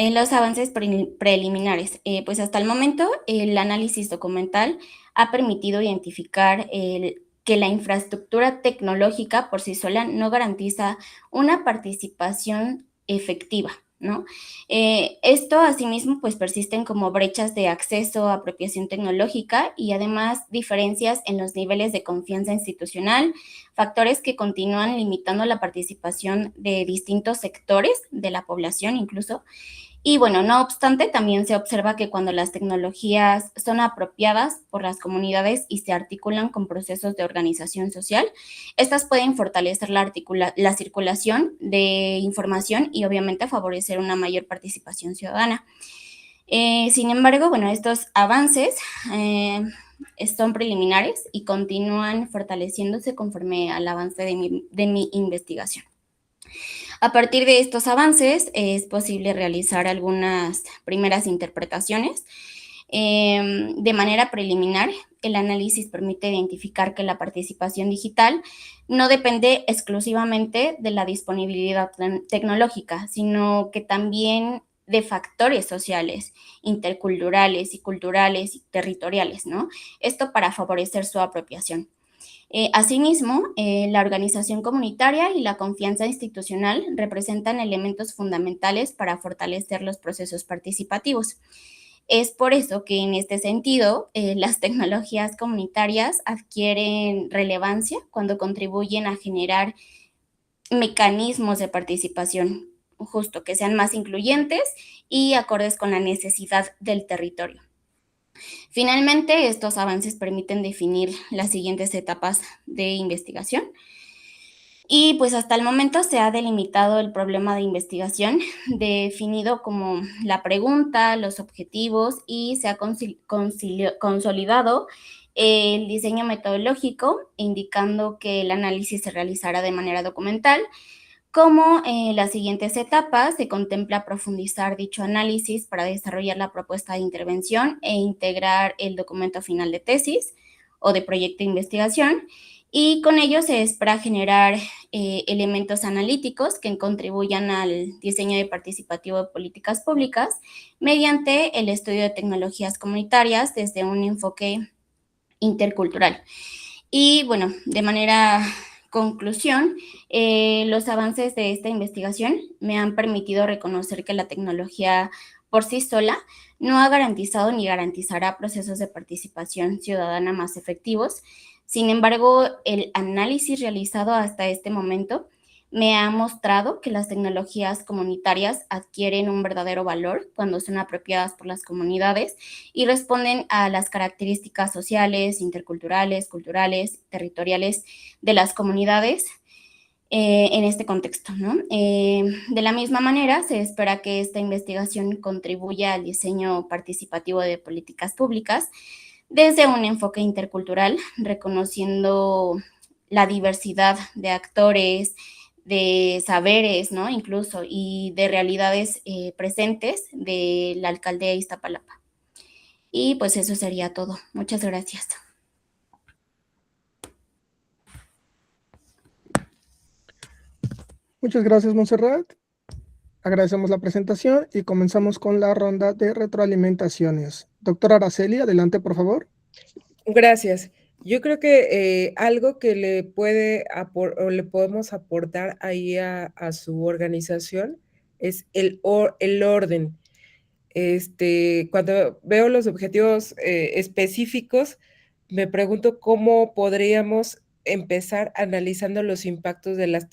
en los avances preliminares. Pues hasta el momento, el análisis documental ha permitido identificar que la infraestructura tecnológica por sí sola no garantiza una participación efectiva, ¿no? Esto, asimismo, pues persisten como brechas de acceso, apropiación tecnológica y además diferencias en los niveles de confianza institucional, factores que continúan limitando la participación de distintos sectores de la población incluso. Y bueno, no obstante, también se observa que cuando las tecnologías son apropiadas por las comunidades y se articulan con procesos de organización social, estas pueden fortalecer la circulación de información y obviamente favorecer una mayor participación ciudadana. Sin embargo, bueno, estos avances son preliminares y continúan fortaleciéndose conforme al avance de mi investigación. A partir de estos avances es posible realizar algunas primeras interpretaciones. De manera preliminar, el análisis permite identificar que la participación digital no depende exclusivamente de la disponibilidad tecnológica, sino que también de factores sociales, interculturales y culturales y territoriales, ¿no? Esto para favorecer su apropiación. Asimismo, la organización comunitaria y la confianza institucional representan elementos fundamentales para fortalecer los procesos participativos. Es por eso que en este sentido, las tecnologías comunitarias adquieren relevancia cuando contribuyen a generar mecanismos de participación, justo que sean más incluyentes y acordes con la necesidad del territorio. Finalmente, estos avances permiten definir las siguientes etapas de investigación. Y pues hasta el momento se ha delimitado el problema de investigación, definido como la pregunta, los objetivos y se ha consolidado el diseño metodológico, indicando que el análisis se realizará de manera documental. Como las siguientes etapas, se contempla profundizar dicho análisis para desarrollar la propuesta de intervención e integrar el documento final de tesis o de proyecto de investigación, y con ello se espera generar elementos analíticos que contribuyan al diseño de participativo de políticas públicas mediante el estudio de tecnologías comunitarias desde un enfoque intercultural. Y bueno, de manera conclusión, los avances de esta investigación me han permitido reconocer que la tecnología por sí sola no ha garantizado ni garantizará procesos de participación ciudadana más efectivos. Sin embargo, el análisis realizado hasta este momento me ha mostrado que las tecnologías comunitarias adquieren un verdadero valor cuando son apropiadas por las comunidades y responden a las características sociales, interculturales, culturales, territoriales de las comunidades en este contexto, ¿no? De la misma manera, se espera que esta investigación contribuya al diseño participativo de políticas públicas desde un enfoque intercultural, reconociendo la diversidad de actores, de saberes, ¿no? Incluso, y de realidades presentes de la alcaldía de Iztapalapa. Y pues eso sería todo. Muchas gracias. Muchas gracias, Montserrat. Agradecemos la presentación y comenzamos con la ronda de retroalimentaciones. Doctora Araceli, adelante, por favor. Gracias. Yo creo que algo que le puede o le podemos aportar ahí a su organización es el orden. Cuando veo los objetivos específicos, me pregunto cómo podríamos empezar analizando los impactos de las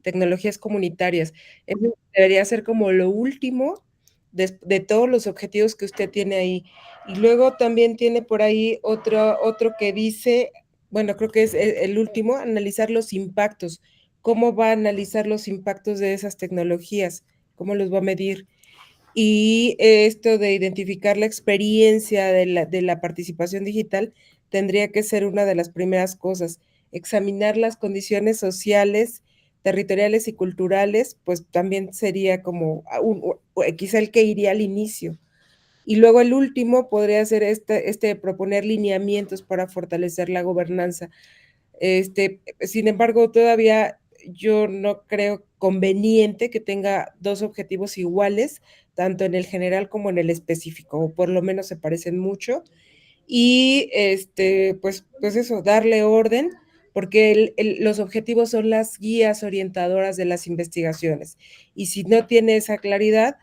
tecnologías comunitarias. Eso debería ser como lo último de todos los objetivos que usted tiene ahí. Y luego también tiene por ahí otro que dice, bueno, creo que es el último, analizar los impactos. ¿Cómo va a analizar los impactos de esas tecnologías? ¿Cómo los va a medir? Y esto de identificar la experiencia de la participación digital tendría que ser una de las primeras cosas. Examinar las condiciones sociales, territoriales y culturales, pues también sería como quizá el que iría al inicio. Y luego el último podría ser proponer lineamientos para fortalecer la gobernanza. Sin embargo, todavía yo no creo conveniente que tenga dos objetivos iguales, tanto en el general como en el específico, o por lo menos se parecen mucho. Y pues eso, darle orden, porque los objetivos son las guías orientadoras de las investigaciones. Y si no tiene esa claridad,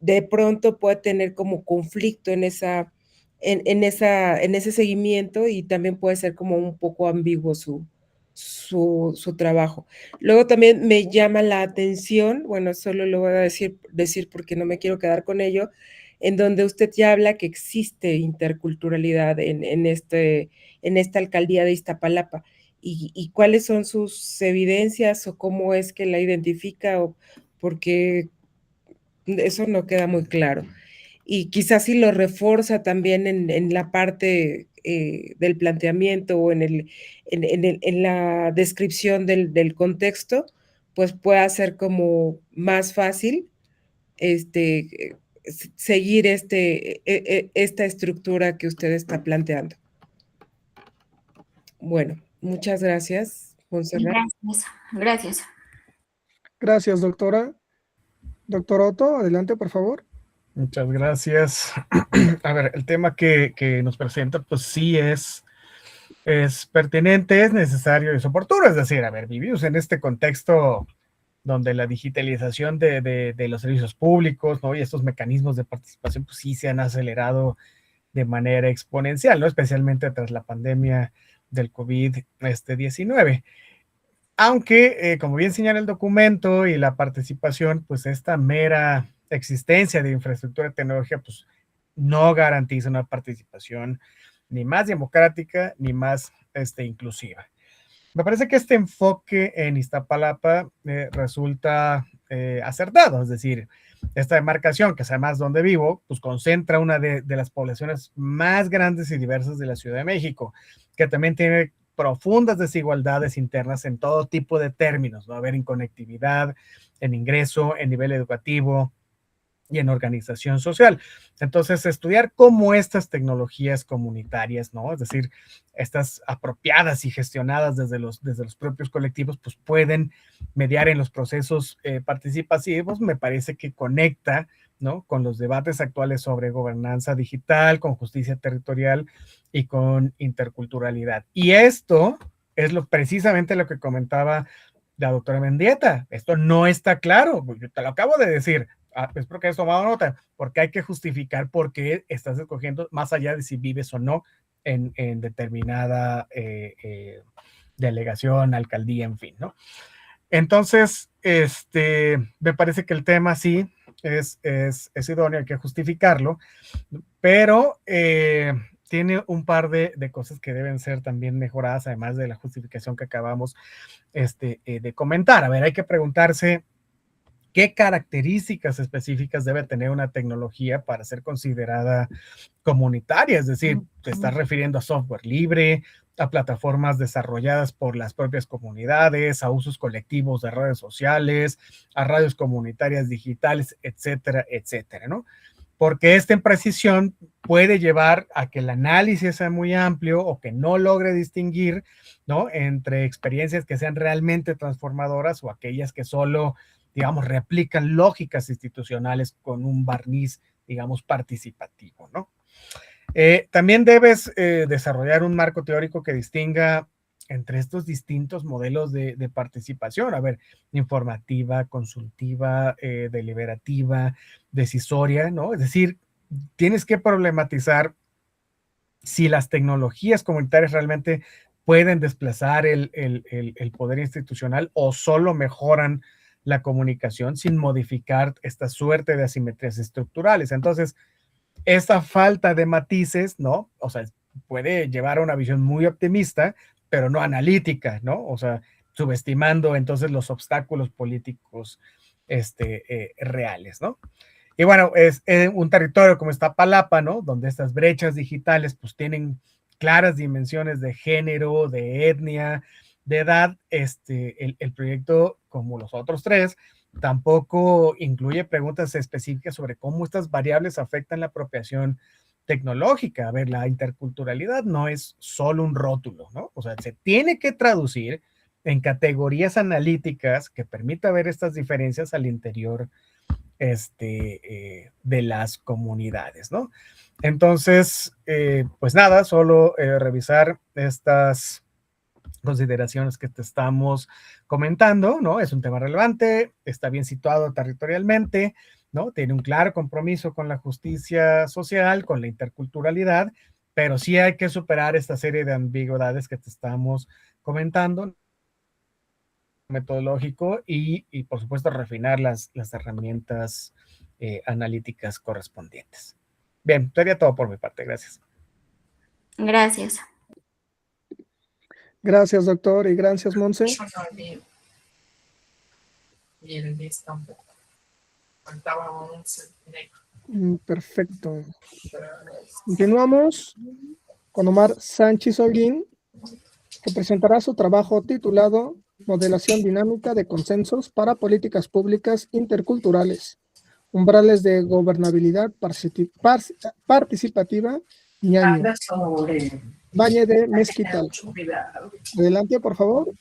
de pronto puede tener como conflicto en ese seguimiento, y también puede ser como un poco ambiguo su trabajo. Luego también me llama la atención, bueno, solo lo voy a decir porque no me quiero quedar con ello, en donde usted ya habla que existe interculturalidad en esta alcaldía de Iztapalapa. ¿Y cuáles son sus evidencias o cómo es que la identifica? Porque eso no queda muy claro. Y quizás si lo refuerza también en la parte del planteamiento o en la descripción del contexto, pues pueda ser como más fácil seguir esta estructura que usted está planteando. Bueno, muchas gracias, Montserrat. Gracias. Gracias, doctora. Doctor Otto, adelante, por favor. Muchas gracias. A ver, el tema que nos presenta, pues sí es pertinente, es necesario y es oportuno. Es decir, a ver, vivimos en este contexto donde la digitalización de los servicios públicos, ¿no? Y estos mecanismos de participación, pues sí se han acelerado de manera exponencial, ¿no? Especialmente tras la pandemia del COVID-19. Aunque, como bien señala el documento y la participación, pues esta mera existencia de infraestructura de tecnología, pues no garantiza una participación ni más democrática ni más inclusiva. Me parece que este enfoque en Iztapalapa resulta acertado, es decir, esta demarcación, que es además donde vivo, pues concentra una de las poblaciones más grandes y diversas de la Ciudad de México, que también tiene profundas desigualdades internas en todo tipo de términos, ¿no? A ver, en conectividad, en ingreso, en nivel educativo y en organización social. Entonces, estudiar cómo estas tecnologías comunitarias, ¿no? Es decir, estas apropiadas y gestionadas desde los propios colectivos, pues pueden mediar en los procesos participativos, me parece que conecta, ¿no? Con los debates actuales sobre gobernanza digital, con justicia territorial y con interculturalidad. Y esto es precisamente lo que comentaba la doctora Mendieta. Esto no está claro, yo te lo acabo de decir. Espero que hayas tomado nota, porque hay que justificar por qué estás escogiendo, más allá de si vives o no en determinada delegación, alcaldía, en fin, ¿no? Entonces, me parece que el tema sí es idóneo, hay que justificarlo, pero tiene un par de cosas que deben ser también mejoradas, además de la justificación que acabamos de comentar. A ver, hay que preguntarse qué características específicas debe tener una tecnología para ser considerada comunitaria, es decir, te estás refiriendo a software libre, a plataformas desarrolladas por las propias comunidades, a usos colectivos de redes sociales, a radios comunitarias digitales, etcétera, etcétera, ¿no? porque esta imprecisión puede llevar a que el análisis sea muy amplio o que no logre distinguir, ¿no?, entre experiencias que sean realmente transformadoras o aquellas que solo, digamos, replican lógicas institucionales con un barniz, digamos, participativo, ¿no? También debes desarrollar un marco teórico que distinga entre estos distintos modelos de participación, a ver, informativa, consultiva, deliberativa, decisoria, ¿no? Es decir, tienes que problematizar si las tecnologías comunitarias realmente pueden desplazar el poder institucional o solo mejoran la comunicación sin modificar esta suerte de asimetrías estructurales. Entonces, esta falta de matices, ¿no? O sea, puede llevar a una visión muy optimista, pero no analítica, ¿no? O sea, subestimando entonces los obstáculos políticos reales, ¿no? Y bueno, es un territorio como Iztapalapa, ¿no?, donde estas brechas digitales pues tienen claras dimensiones de género, de etnia, de edad. El proyecto, como los otros tres, tampoco incluye preguntas específicas sobre cómo estas variables afectan la apropiación tecnológica. A ver, la interculturalidad no es solo un rótulo, ¿no? O sea, se tiene que traducir en categorías analíticas que permita ver estas diferencias al interior de las comunidades, ¿no? Entonces, pues nada, solo revisar estas consideraciones que te estamos comentando, ¿no? Es un tema relevante, está bien situado territorialmente, ¿no? Tiene un claro compromiso con la justicia social, con la interculturalidad, pero sí hay que superar esta serie de ambigüedades que te estamos comentando, metodológico y por supuesto refinar las herramientas analíticas correspondientes. Bien, sería todo por mi parte. Gracias. Gracias. Gracias, doctor, y gracias, Monse. Perfecto. Continuamos con Omar Sánchez Holguín, que presentará su trabajo titulado Modelación dinámica de consensos para políticas públicas interculturales, umbrales de gobernabilidad participativa, ñaño. Valle de Mezquital. Adelante, por favor.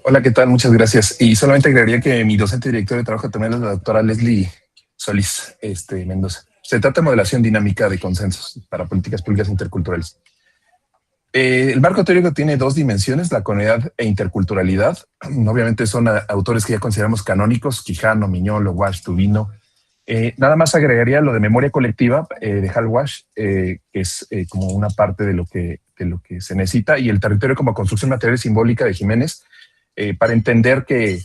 Hola, ¿qué tal? Muchas gracias. Y solamente agregaría que mi docente director de trabajo también es la doctora Leslie Solís Mendoza. Se trata de modelación dinámica de consensos para políticas públicas interculturales. El marco teórico tiene dos dimensiones, la comunidad e interculturalidad. Obviamente son autores que ya consideramos canónicos, Quijano, Miñolo, Walsh, Tubino. Nada más agregaría lo de memoria colectiva de Hal Walsh, que es como una parte de lo que se necesita, y el territorio como construcción material y simbólica de Jiménez, para entender que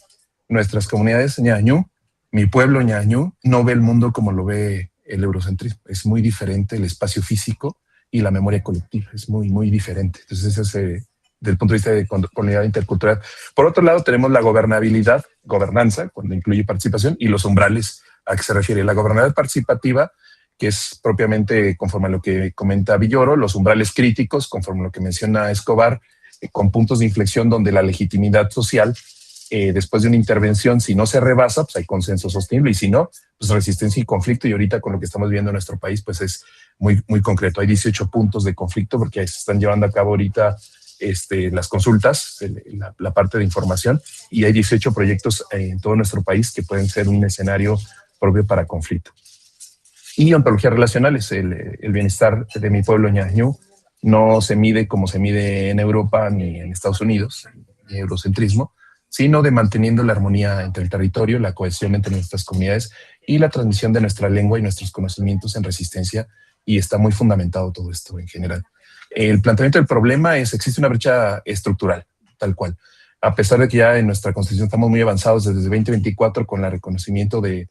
nuestras comunidades ñañú, mi pueblo ñañú, no ve el mundo como lo ve el eurocentrismo. Es muy diferente el espacio físico y la memoria colectiva, es muy, muy diferente. Entonces, ese es desde el punto de vista de comunidad intercultural. Por otro lado, tenemos la gobernabilidad, gobernanza, cuando incluye participación, y los umbrales. ¿A qué se refiere? La gobernabilidad participativa, que es propiamente conforme a lo que comenta Villoro, los umbrales críticos, conforme a lo que menciona Escobar, con puntos de inflexión donde la legitimidad social, después de una intervención, si no se rebasa, pues hay consenso sostenible, y si no, pues resistencia y conflicto. Y ahorita con lo que estamos viendo en nuestro país, pues es muy, muy concreto. Hay 18 puntos de conflicto porque ahí se están llevando a cabo ahorita las consultas, la parte de información, y hay 18 proyectos en todo nuestro país que pueden ser un escenario propio para conflicto. Y ontologías relacionales, el bienestar de mi pueblo ñañú no se mide como se mide en Europa ni en Estados Unidos, ni eurocentrismo, sino de manteniendo la armonía entre el territorio, la cohesión entre nuestras comunidades y la transmisión de nuestra lengua y nuestros conocimientos en resistencia, y está muy fundamentado todo esto en general. El planteamiento del problema es: existe una brecha estructural, tal cual. A pesar de que ya en nuestra Constitución estamos muy avanzados desde 2024 con el reconocimiento de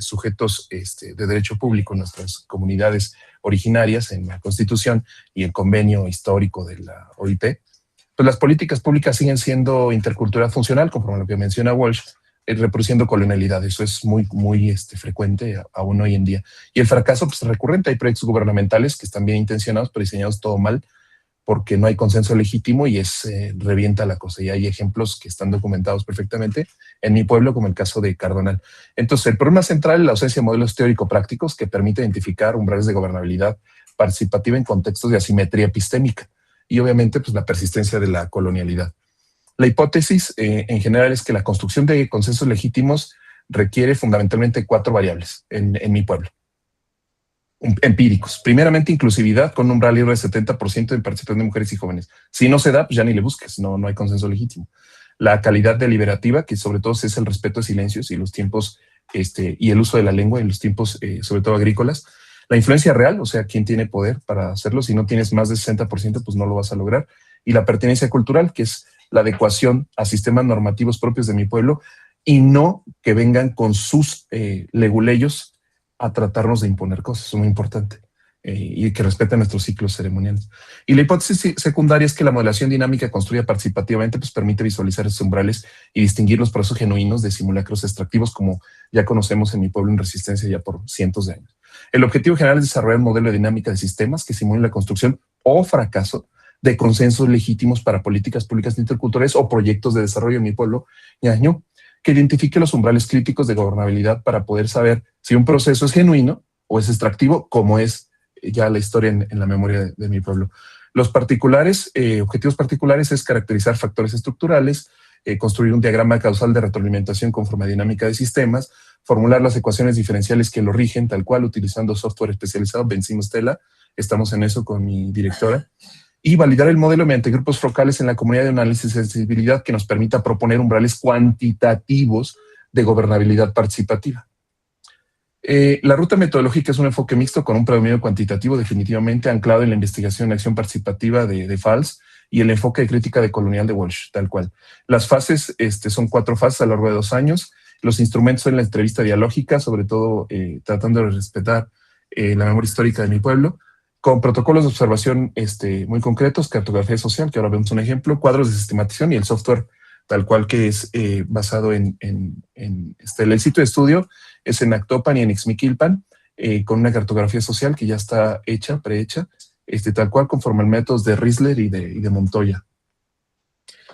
sujetos de derecho público en nuestras comunidades originarias en la Constitución y el convenio histórico de la OIT, pues las políticas públicas siguen siendo intercultural funcional, conforme a lo que menciona Walsh, reproduciendo colonialidad. Eso es muy, muy frecuente aún hoy en día. Y el fracaso pues recurrente. Hay proyectos gubernamentales que están bien intencionados, pero diseñados todo mal, porque no hay consenso legítimo y revienta la cosa. Y hay ejemplos que están documentados perfectamente en mi pueblo, como el caso de Cardonal. Entonces, el problema central es la ausencia de modelos teórico-prácticos que permiten identificar umbrales de gobernabilidad participativa en contextos de asimetría epistémica y obviamente pues, la persistencia de la colonialidad. La hipótesis en general es que la construcción de consensos legítimos requiere fundamentalmente 4 variables en mi pueblo. Empíricos. Primeramente, inclusividad con un umbral libre de 70% de participación de mujeres y jóvenes. Si no se da, pues ya ni le busques, no hay consenso legítimo. La calidad deliberativa, que sobre todo es el respeto de silencios y los tiempos, y el uso de la lengua en los tiempos, sobre todo agrícolas. La influencia real, o sea, quién tiene poder para hacerlo. Si no tienes más del 60%, pues no lo vas a lograr. Y la pertenencia cultural, que es la adecuación a sistemas normativos propios de mi pueblo y no que vengan con sus leguleyos a tratarnos de imponer cosas. Es muy importante. Y que respeten nuestros ciclos ceremoniales. Y la hipótesis secundaria es que la modelación dinámica construida participativamente pues permite visualizar esos umbrales y distinguir los procesos genuinos de simulacros extractivos, como ya conocemos en mi pueblo en resistencia ya por cientos de años. El objetivo general es desarrollar un modelo de dinámica de sistemas que simule la construcción o fracaso de consensos legítimos para políticas públicas interculturales o proyectos de desarrollo en mi pueblo, Ñañú, que identifique los umbrales críticos de gobernabilidad para poder saber si un proceso es genuino o es extractivo, como es ya la historia en la memoria de mi pueblo. Los particulares, objetivos particulares es caracterizar factores estructurales, construir un diagrama causal de retroalimentación conforme a dinámica de sistemas, formular las ecuaciones diferenciales que lo rigen tal cual utilizando software especializado, vencimos Stella, estamos en eso con mi directora, y validar el modelo mediante grupos focales en la comunidad de análisis de sensibilidad que nos permita proponer umbrales cuantitativos de gobernabilidad participativa. La ruta metodológica es un enfoque mixto con un predominio cuantitativo definitivamente anclado en la investigación y acción participativa de Fals y el enfoque de crítica decolonial de Walsh, tal cual. Las fases son 4 fases a lo largo de 2 años. Los instrumentos son la entrevista dialógica, sobre todo tratando de respetar la memoria histórica de mi pueblo, con protocolos de observación muy concretos, cartografía social, que ahora vemos un ejemplo, cuadros de sistematización y el software tal cual que es basado en el sitio de estudio es en Actopan y en Ixmiquilpan, con una cartografía social que ya está hecha, prehecha, tal cual conforme al métodos de Riesler y de Montoya.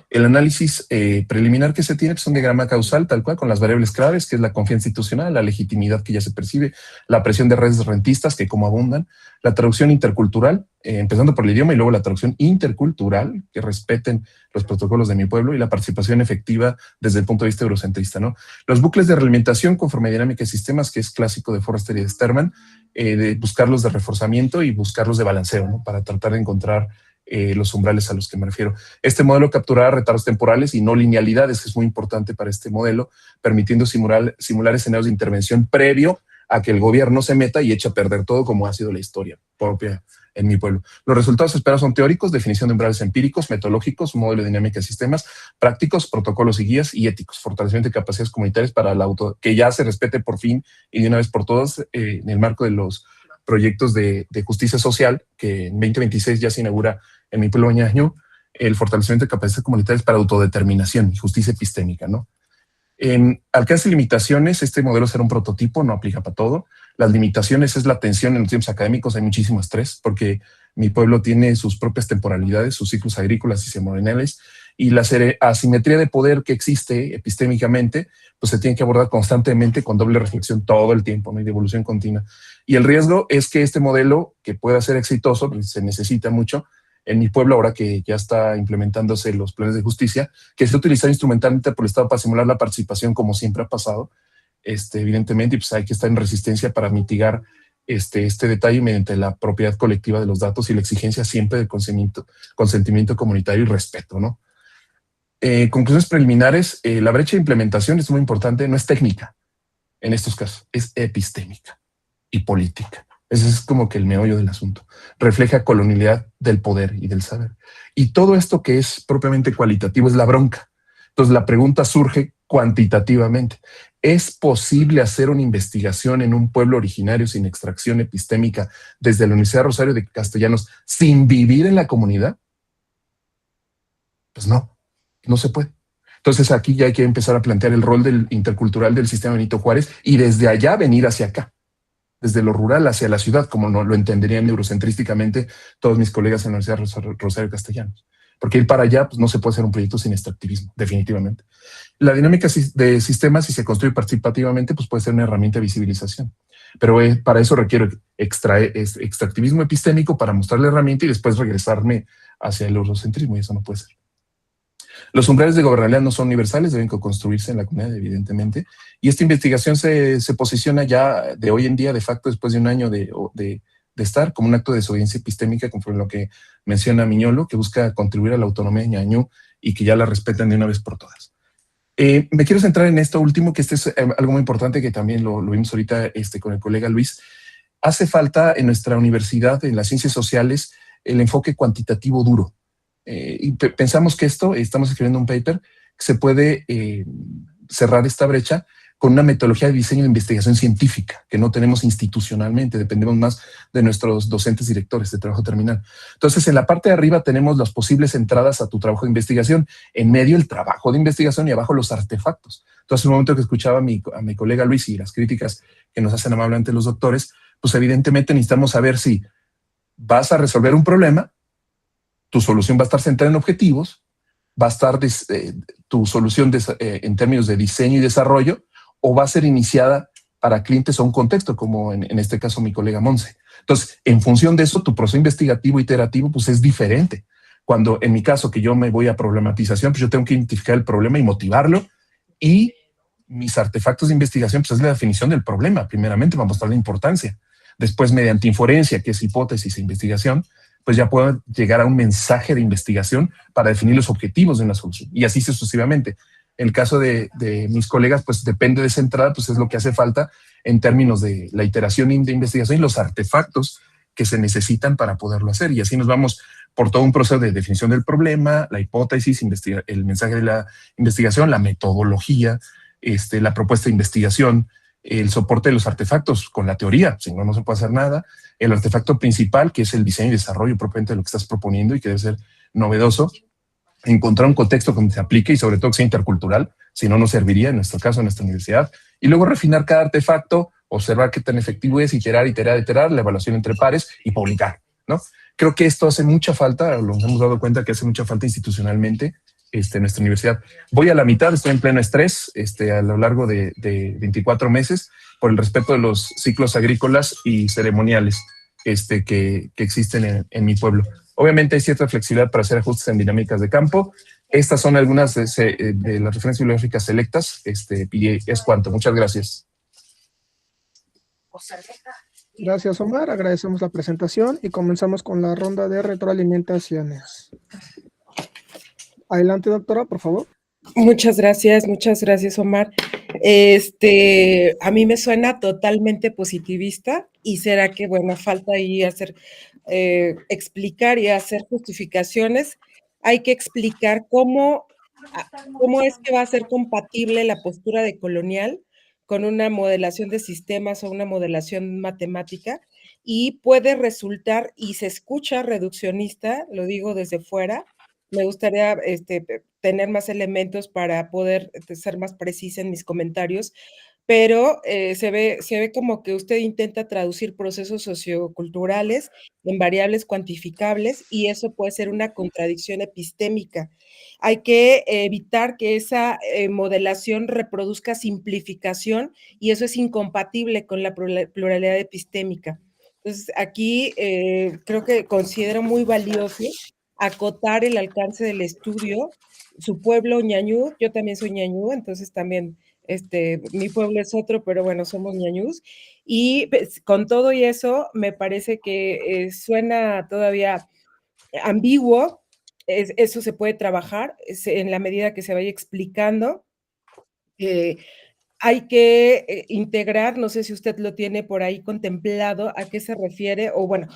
El análisis preliminar que se tiene es un diagrama causal, tal cual, con las variables claves, que es la confianza institucional, la legitimidad que ya se percibe, la presión de redes rentistas, que como abundan, la traducción intercultural, empezando por el idioma, y luego la traducción intercultural, que respeten los protocolos de mi pueblo, y la participación efectiva desde el punto de vista eurocentrista, ¿no? Los bucles de realimentación conforme a dinámica de sistemas, que es clásico de Forrester y de Sterman, de buscarlos de reforzamiento y buscarlos de balanceo, ¿no? Para tratar de encontrar los umbrales a los que me refiero. Este modelo capturará retardos temporales y no linealidades, que es muy importante para este modelo, permitiendo simular escenarios de intervención previo a que el gobierno se meta y eche a perder todo, como ha sido la historia propia en mi pueblo. Los resultados esperados son teóricos, definición de umbrales empíricos, metodológicos, modelo de dinámica de sistemas, prácticos, protocolos y guías, y éticos, fortalecimiento de capacidades comunitarias para que ya se respete por fin y de una vez por todas en el marco de los proyectos de justicia social, que en 2026 ya se inaugura en mi pueblo Ñañú, el fortalecimiento de capacidades comunitarias para autodeterminación y justicia epistémica, ¿no? Alcance y limitaciones, este modelo será un prototipo, no aplica para todo. Las limitaciones es la tensión en los tiempos académicos, hay muchísimo estrés, porque mi pueblo tiene sus propias temporalidades, sus ciclos agrícolas y ceremoniales, y la asimetría de poder que existe epistémicamente, pues se tiene que abordar constantemente con doble reflexión todo el tiempo, ¿no? Y de evolución continua. Y el riesgo es que este modelo, que pueda ser exitoso, pues se necesita mucho, en mi pueblo, ahora que ya está implementándose los planes de justicia, que se ha utilizado instrumentalmente por el Estado para simular la participación, como siempre ha pasado, evidentemente, y pues hay que estar en resistencia para mitigar este detalle mediante la propiedad colectiva de los datos y la exigencia siempre del consentimiento comunitario y respeto, ¿no? Conclusiones preliminares, la brecha de implementación es muy importante, no es técnica en estos casos, es epistémica y política. Ese es como que el meollo del asunto. Refleja colonialidad del poder y del saber. Y todo esto que es propiamente cualitativo es la bronca. Entonces la pregunta surge cuantitativamente. ¿Es posible hacer una investigación en un pueblo originario sin extracción epistémica desde la Universidad Rosario de Castellanos sin vivir en la comunidad? Pues no se puede. Entonces aquí ya hay que empezar a plantear el rol del intercultural del sistema Benito Juárez y desde allá venir hacia acá. desde lo rural hacia la ciudad, como no lo entenderían neurocentrísticamente todos mis colegas en la Universidad Rosario Castellanos. Porque ir para allá pues, no se puede hacer un proyecto sin extractivismo, definitivamente. La dinámica de sistemas, si se construye participativamente, pues puede ser una herramienta de visibilización. Pero para eso requiero extractivismo epistémico para mostrar la herramienta y después regresarme hacia el eurocentrismo, y eso no puede ser. Los umbrales de gobernabilidad no son universales, deben construirse en la comunidad, evidentemente. Y esta investigación se posiciona ya de hoy en día, de facto, después de un año de estar, como un acto de desobediencia epistémica, conforme lo que menciona Miñolo, que busca contribuir a la autonomía de Ñañú y que ya la respetan de una vez por todas. Me quiero centrar en esto último, que este es algo muy importante que también lo vimos ahorita con el colega Luis. Hace falta en nuestra universidad, en las ciencias sociales, el enfoque cuantitativo duro. Y pensamos que estamos escribiendo un paper, que se puede cerrar esta brecha con una metodología de diseño de investigación científica que no tenemos institucionalmente, dependemos más de nuestros docentes directores de trabajo terminal. Entonces, en la parte de arriba tenemos las posibles entradas a tu trabajo de investigación, en medio el trabajo de investigación y abajo los artefactos. Entonces, en el momento que escuchaba a mi colega Luis y las críticas que nos hacen amablemente los doctores, pues evidentemente necesitamos saber si vas a resolver un problema, tu solución va a estar centrada en objetivos, va a estar tu solución en términos de diseño y desarrollo, o va a ser iniciada para clientes o un contexto, como en este caso mi colega Monse. Entonces, en función de eso, tu proceso investigativo iterativo pues es diferente. Cuando en mi caso, que yo me voy a problematización, pues yo tengo que identificar el problema y motivarlo, y mis artefactos de investigación pues es la definición del problema, primeramente, para mostrar la importancia. Después, mediante inferencia, que es hipótesis e investigación, pues ya puedo llegar a un mensaje de investigación para definir los objetivos de una solución, y así sucesivamente. El caso de mis colegas, pues depende de esa entrada, pues es lo que hace falta en términos de la iteración de investigación y los artefactos que se necesitan para poderlo hacer. Y así nos vamos por todo un proceso de definición del problema, la hipótesis, el mensaje de la investigación, la metodología, la propuesta de investigación, el soporte de los artefactos con la teoría, si no, no se puede hacer nada. El artefacto principal, que es el diseño y desarrollo propiamente de lo que estás proponiendo y que debe ser novedoso. Encontrar un contexto donde se aplique y sobre todo que sea intercultural, si no, no serviría en nuestro caso, en nuestra universidad. Y luego refinar cada artefacto, observar qué tan efectivo es, iterar, la evaluación entre pares y publicar, ¿no? Creo que esto hace mucha falta, nos hemos dado cuenta que hace mucha falta institucionalmente en nuestra universidad. Voy a la mitad, estoy en pleno estrés a lo largo de 24 meses por el respeto de los ciclos agrícolas y ceremoniales que existen en mi pueblo. Obviamente hay cierta flexibilidad para hacer ajustes en dinámicas de campo. Estas son algunas de las referencias bibliográficas selectas. Y es cuanto. Muchas gracias. Gracias, Omar. Agradecemos la presentación y comenzamos con la ronda de retroalimentaciones. Adelante, doctora, por favor. Muchas gracias, Omar. A mí me suena totalmente positivista, y será que, bueno, falta ahí explicar y hacer justificaciones. Hay que explicar cómo es que va a ser compatible la postura de colonial con una modelación de sistemas o una modelación matemática, y puede resultar, y se escucha reduccionista, lo digo desde fuera. Me gustaría tener más elementos para poder ser más precisa en mis comentarios, pero se ve como que usted intenta traducir procesos socioculturales en variables cuantificables, y eso puede ser una contradicción epistémica. Hay que evitar que esa modelación reproduzca simplificación, y eso es incompatible con la pluralidad epistémica. Entonces, aquí creo que considero muy valioso acotar el alcance del estudio. Su pueblo, Ñañú, yo también soy Ñañú, entonces también mi pueblo es otro, pero bueno, somos ñañús. Y pues, con todo y eso, me parece que suena todavía ambiguo. Eso se puede trabajar en la medida que se vaya explicando. Hay que integrar, no sé si usted lo tiene por ahí contemplado, a qué se refiere, o bueno,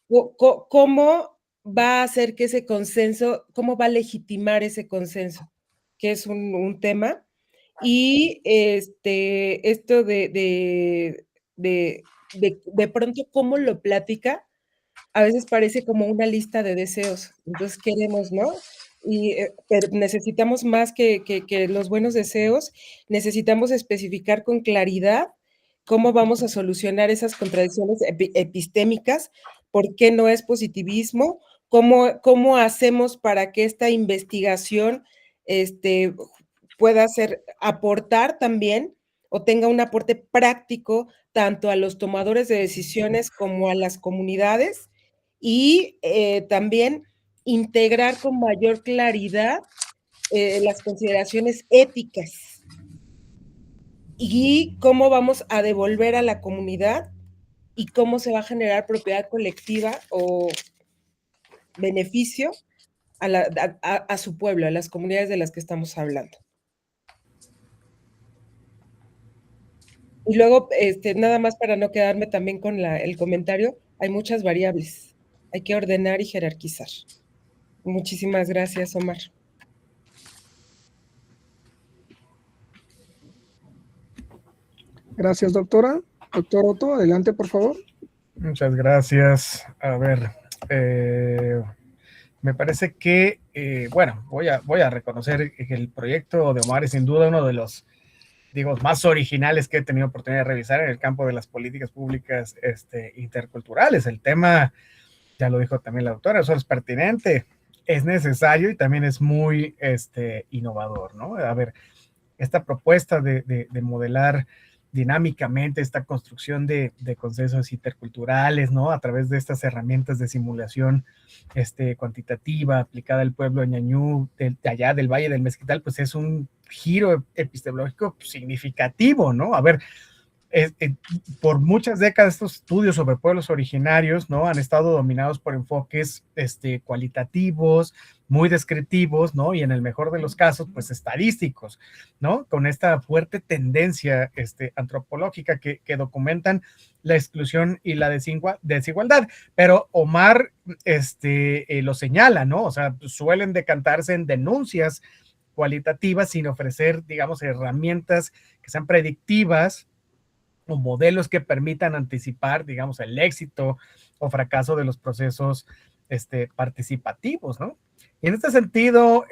cómo va a hacer que ese consenso, cómo va a legitimar ese consenso, que es un tema. Y esto de pronto cómo lo platica, a veces parece como una lista de deseos. Entonces queremos, ¿no? Pero necesitamos más que los buenos deseos, necesitamos especificar con claridad cómo vamos a solucionar esas contradicciones epistémicas, por qué no es positivismo, cómo hacemos para que esta investigación pueda aportar también o tenga un aporte práctico tanto a los tomadores de decisiones como a las comunidades, y también integrar con mayor claridad las consideraciones éticas y cómo vamos a devolver a la comunidad y cómo se va a generar propiedad colectiva o beneficio a su pueblo, a las comunidades de las que estamos hablando. Y luego, nada más para no quedarme también con el comentario, hay muchas variables. Hay que ordenar y jerarquizar. Muchísimas gracias, Omar. Gracias, doctora. Doctor Otto, adelante, por favor. Muchas gracias. A ver, me parece que, bueno, voy a reconocer que el proyecto de Omar es sin duda uno de los, digamos, más originales que he tenido oportunidad de revisar en el campo de las políticas públicas interculturales. El tema, ya lo dijo también la doctora, eso es pertinente, es necesario y también es muy innovador, ¿no? A ver, esta propuesta de modelar dinámicamente esta construcción de consensos interculturales, ¿no? A través de estas herramientas de simulación cuantitativa aplicada al pueblo de Ñañú, de allá del Valle del Mezquital, pues es un giro epistemológico significativo, ¿no? A ver, por muchas décadas estos estudios sobre pueblos originarios, ¿no? Han estado dominados por enfoques cualitativos, muy descriptivos, ¿no? Y en el mejor de los casos, pues estadísticos, ¿no? Con esta fuerte tendencia antropológica que documentan la exclusión y la desigualdad. Pero Omar lo señala, ¿no? O sea, suelen decantarse en denuncias cualitativas sin ofrecer, digamos, herramientas que sean predictivas o modelos que permitan anticipar, digamos, el éxito o fracaso de los procesos participativos, ¿no? Y en este sentido,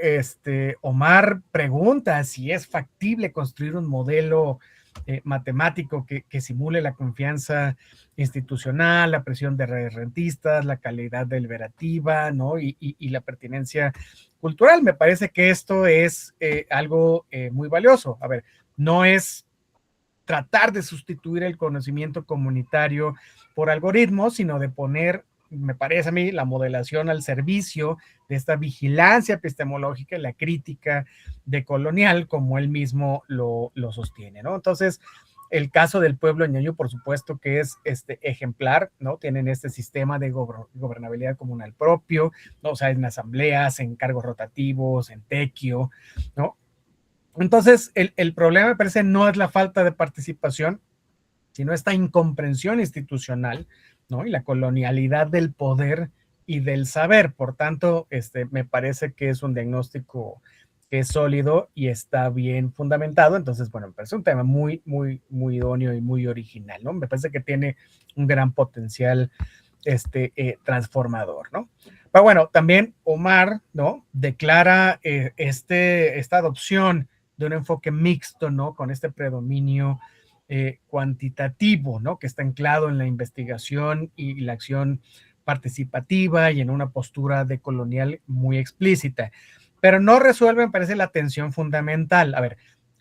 Omar pregunta si es factible construir un modelo matemático que simule la confianza institucional, la presión de redes rentistas, la calidad deliberativa, ¿no? Y la pertinencia cultural. Me parece que esto es algo muy valioso. A ver, no es tratar de sustituir el conocimiento comunitario por algoritmos, sino de poner, me parece a mí, la modelación al servicio de esta vigilancia epistemológica y la crítica decolonial, como él mismo lo sostiene, ¿no? Entonces, el caso del pueblo ñañú, por supuesto que es ejemplar, ¿no? Tienen este sistema de gobernabilidad comunal propio, ¿no? O sea, en asambleas, en cargos rotativos, en tequio, ¿no? Entonces, el problema, me parece, no es la falta de participación, sino esta incomprensión institucional, ¿no? Y la colonialidad del poder y del saber. Por tanto, me parece que es un diagnóstico que es sólido y está bien fundamentado. Entonces, bueno, me parece un tema muy, muy, muy idóneo y muy original, ¿no? Me parece que tiene un gran potencial transformador, ¿no? Pero bueno, también Omar, ¿no? Declara esta adopción de un enfoque mixto, ¿no? Con este predominio cuantitativo, ¿no? Que está anclado en la investigación y la acción participativa y en una postura decolonial muy explícita. Pero no resuelve, me parece, la tensión fundamental. A ver,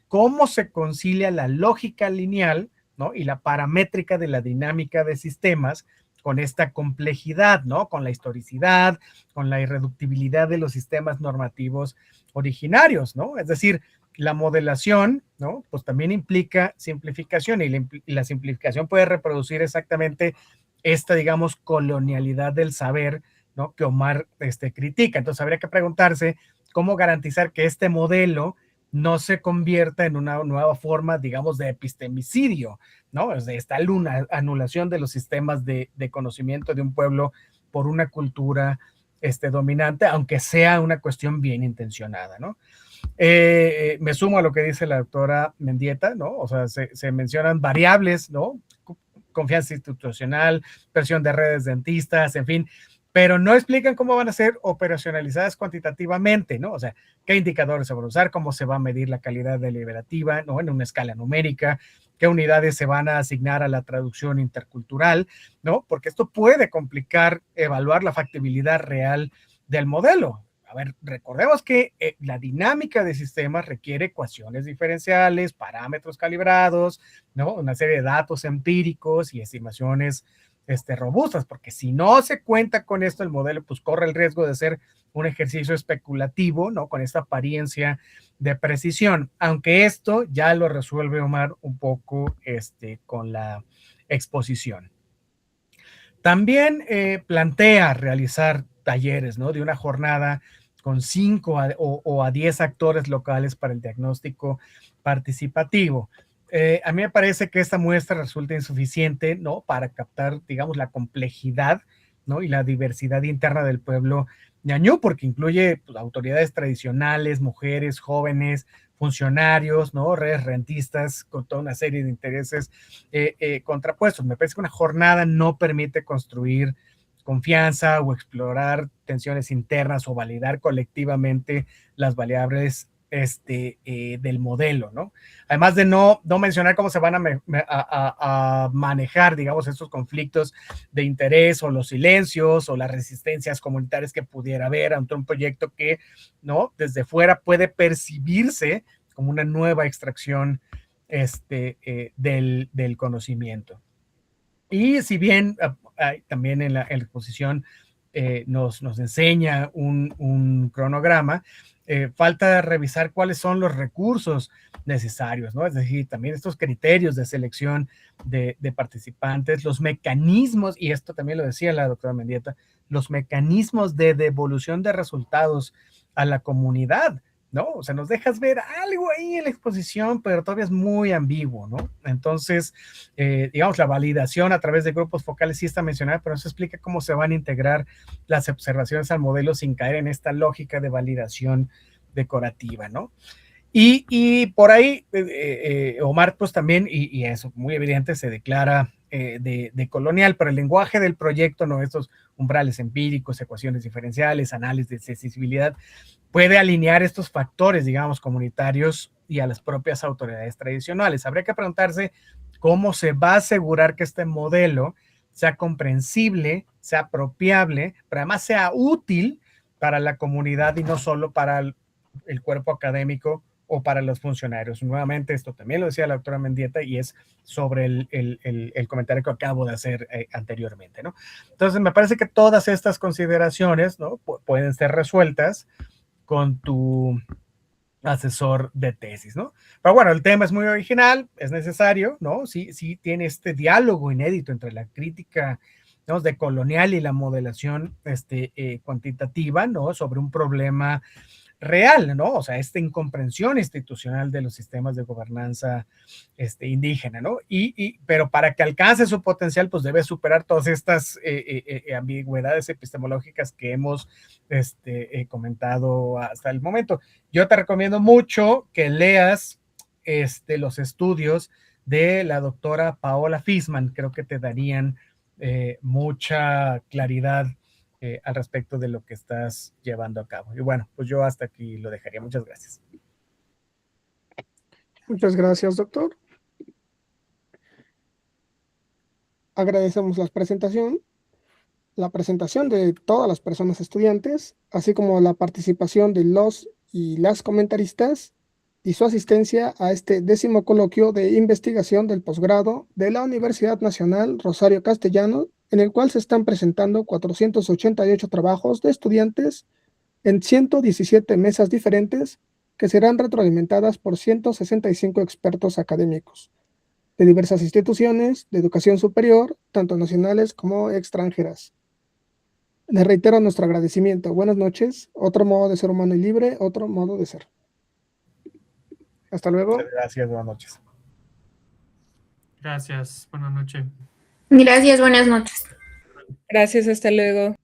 ¿cómo se concilia la lógica lineal, ¿no? Y la paramétrica de la dinámica de sistemas con esta complejidad, ¿no? Con la historicidad, con la irreductibilidad de los sistemas normativos originarios, ¿no? Es decir, la modelación, ¿no? Pues también implica simplificación y la simplificación puede reproducir exactamente esta, digamos, colonialidad del saber, ¿no? Que Omar critica. Entonces habría que preguntarse cómo garantizar que este modelo no se convierta en una nueva forma, digamos, de epistemicidio, ¿no? Es de esta anulación de los sistemas de conocimiento de un pueblo por una cultura dominante, aunque sea una cuestión bien intencionada, ¿no? Me sumo a lo que dice la doctora Mendieta, ¿no? O sea, se mencionan variables, ¿no? Confianza institucional, presión de redes dentistas, en fin, pero no explican cómo van a ser operacionalizadas cuantitativamente, ¿no? O sea, qué indicadores se van a usar, cómo se va a medir la calidad deliberativa, ¿no? En una escala numérica, qué unidades se van a asignar a la traducción intercultural, ¿no? Porque esto puede complicar evaluar la factibilidad real del modelo. A ver, recordemos que la dinámica de sistemas requiere ecuaciones diferenciales, parámetros calibrados, ¿no? Una serie de datos empíricos y estimaciones robustas, porque si no se cuenta con esto, el modelo pues corre el riesgo de ser un ejercicio especulativo, ¿no? Con esta apariencia de precisión, aunque esto ya lo resuelve Omar un poco con la exposición. También plantea realizar talleres, ¿no? De una jornada con 5 o a 10 actores locales para el diagnóstico participativo. A mí me parece que esta muestra resulta insuficiente, ¿no? Para captar, digamos, la complejidad, ¿no? Y la diversidad interna del pueblo ñañú, porque incluye pues, autoridades tradicionales, mujeres, jóvenes, funcionarios, ¿no? Redes rentistas, con toda una serie de intereses contrapuestos. Me parece que una jornada no permite construir confianza o explorar tensiones internas o validar colectivamente las variables del modelo, ¿no? Además de no mencionar cómo se van a manejar, digamos, estos conflictos de interés o los silencios o las resistencias comunitarias que pudiera haber ante un proyecto que, ¿no? Desde fuera puede percibirse como una nueva extracción del conocimiento. Y si bien también en la exposición nos enseña un cronograma, falta revisar cuáles son los recursos necesarios, ¿no? Es decir, también estos criterios de selección de participantes, los mecanismos, y esto también lo decía la doctora Mendieta, los mecanismos de devolución de resultados a la comunidad, ¿no? O sea, nos dejas ver algo ahí en la exposición, pero todavía es muy ambiguo, ¿no? Entonces, digamos, la validación a través de grupos focales sí está mencionada, pero no se explica cómo se van a integrar las observaciones al modelo sin caer en esta lógica de validación decorativa, ¿no? Y por ahí, Omar, pues también, y eso muy evidente, se declara de colonial, pero el lenguaje del proyecto, ¿no? Estos umbrales empíricos, ecuaciones diferenciales, análisis de accesibilidad, puede alinear estos factores, digamos, comunitarios y a las propias autoridades tradicionales. Habría que preguntarse cómo se va a asegurar que este modelo sea comprensible, sea apropiable, pero además sea útil para la comunidad y no solo para el cuerpo académico o para los funcionarios. Nuevamente, esto también lo decía la doctora Mendieta y es sobre el comentario que acabo de hacer anteriormente, ¿no? Entonces, me parece que todas estas consideraciones, ¿no? Pueden ser resueltas con tu asesor de tesis, ¿no? Pero bueno, el tema es muy original, es necesario, ¿no? Sí tiene este diálogo inédito entre la crítica, digamos, de colonial y la modelación cuantitativa, ¿no? Sobre un problema real, ¿no? O sea, esta incomprensión institucional de los sistemas de gobernanza indígena, ¿no? Pero para que alcance su potencial, pues debe superar todas estas ambigüedades epistemológicas que hemos comentado hasta el momento. Yo te recomiendo mucho que leas los estudios de la doctora Paola Fisman, creo que te darían mucha claridad al respecto de lo que estás llevando a cabo. Y bueno, pues yo hasta aquí lo dejaría. Muchas gracias. Muchas gracias, doctor. Agradecemos la presentación de todas las personas estudiantes, así como la participación de los y las comentaristas y su asistencia a este 10º coloquio de investigación del posgrado de la Universidad Nacional Rosario Castellanos, en el cual se están presentando 488 trabajos de estudiantes en 117 mesas diferentes que serán retroalimentadas por 165 expertos académicos de diversas instituciones de educación superior, tanto nacionales como extranjeras. Les reitero nuestro agradecimiento. Buenas noches. Otro modo de ser humano y libre, otro modo de ser. Hasta luego. Muchas gracias, buenas noches. Gracias, buenas noches. Gracias, buenas noches. Gracias, hasta luego.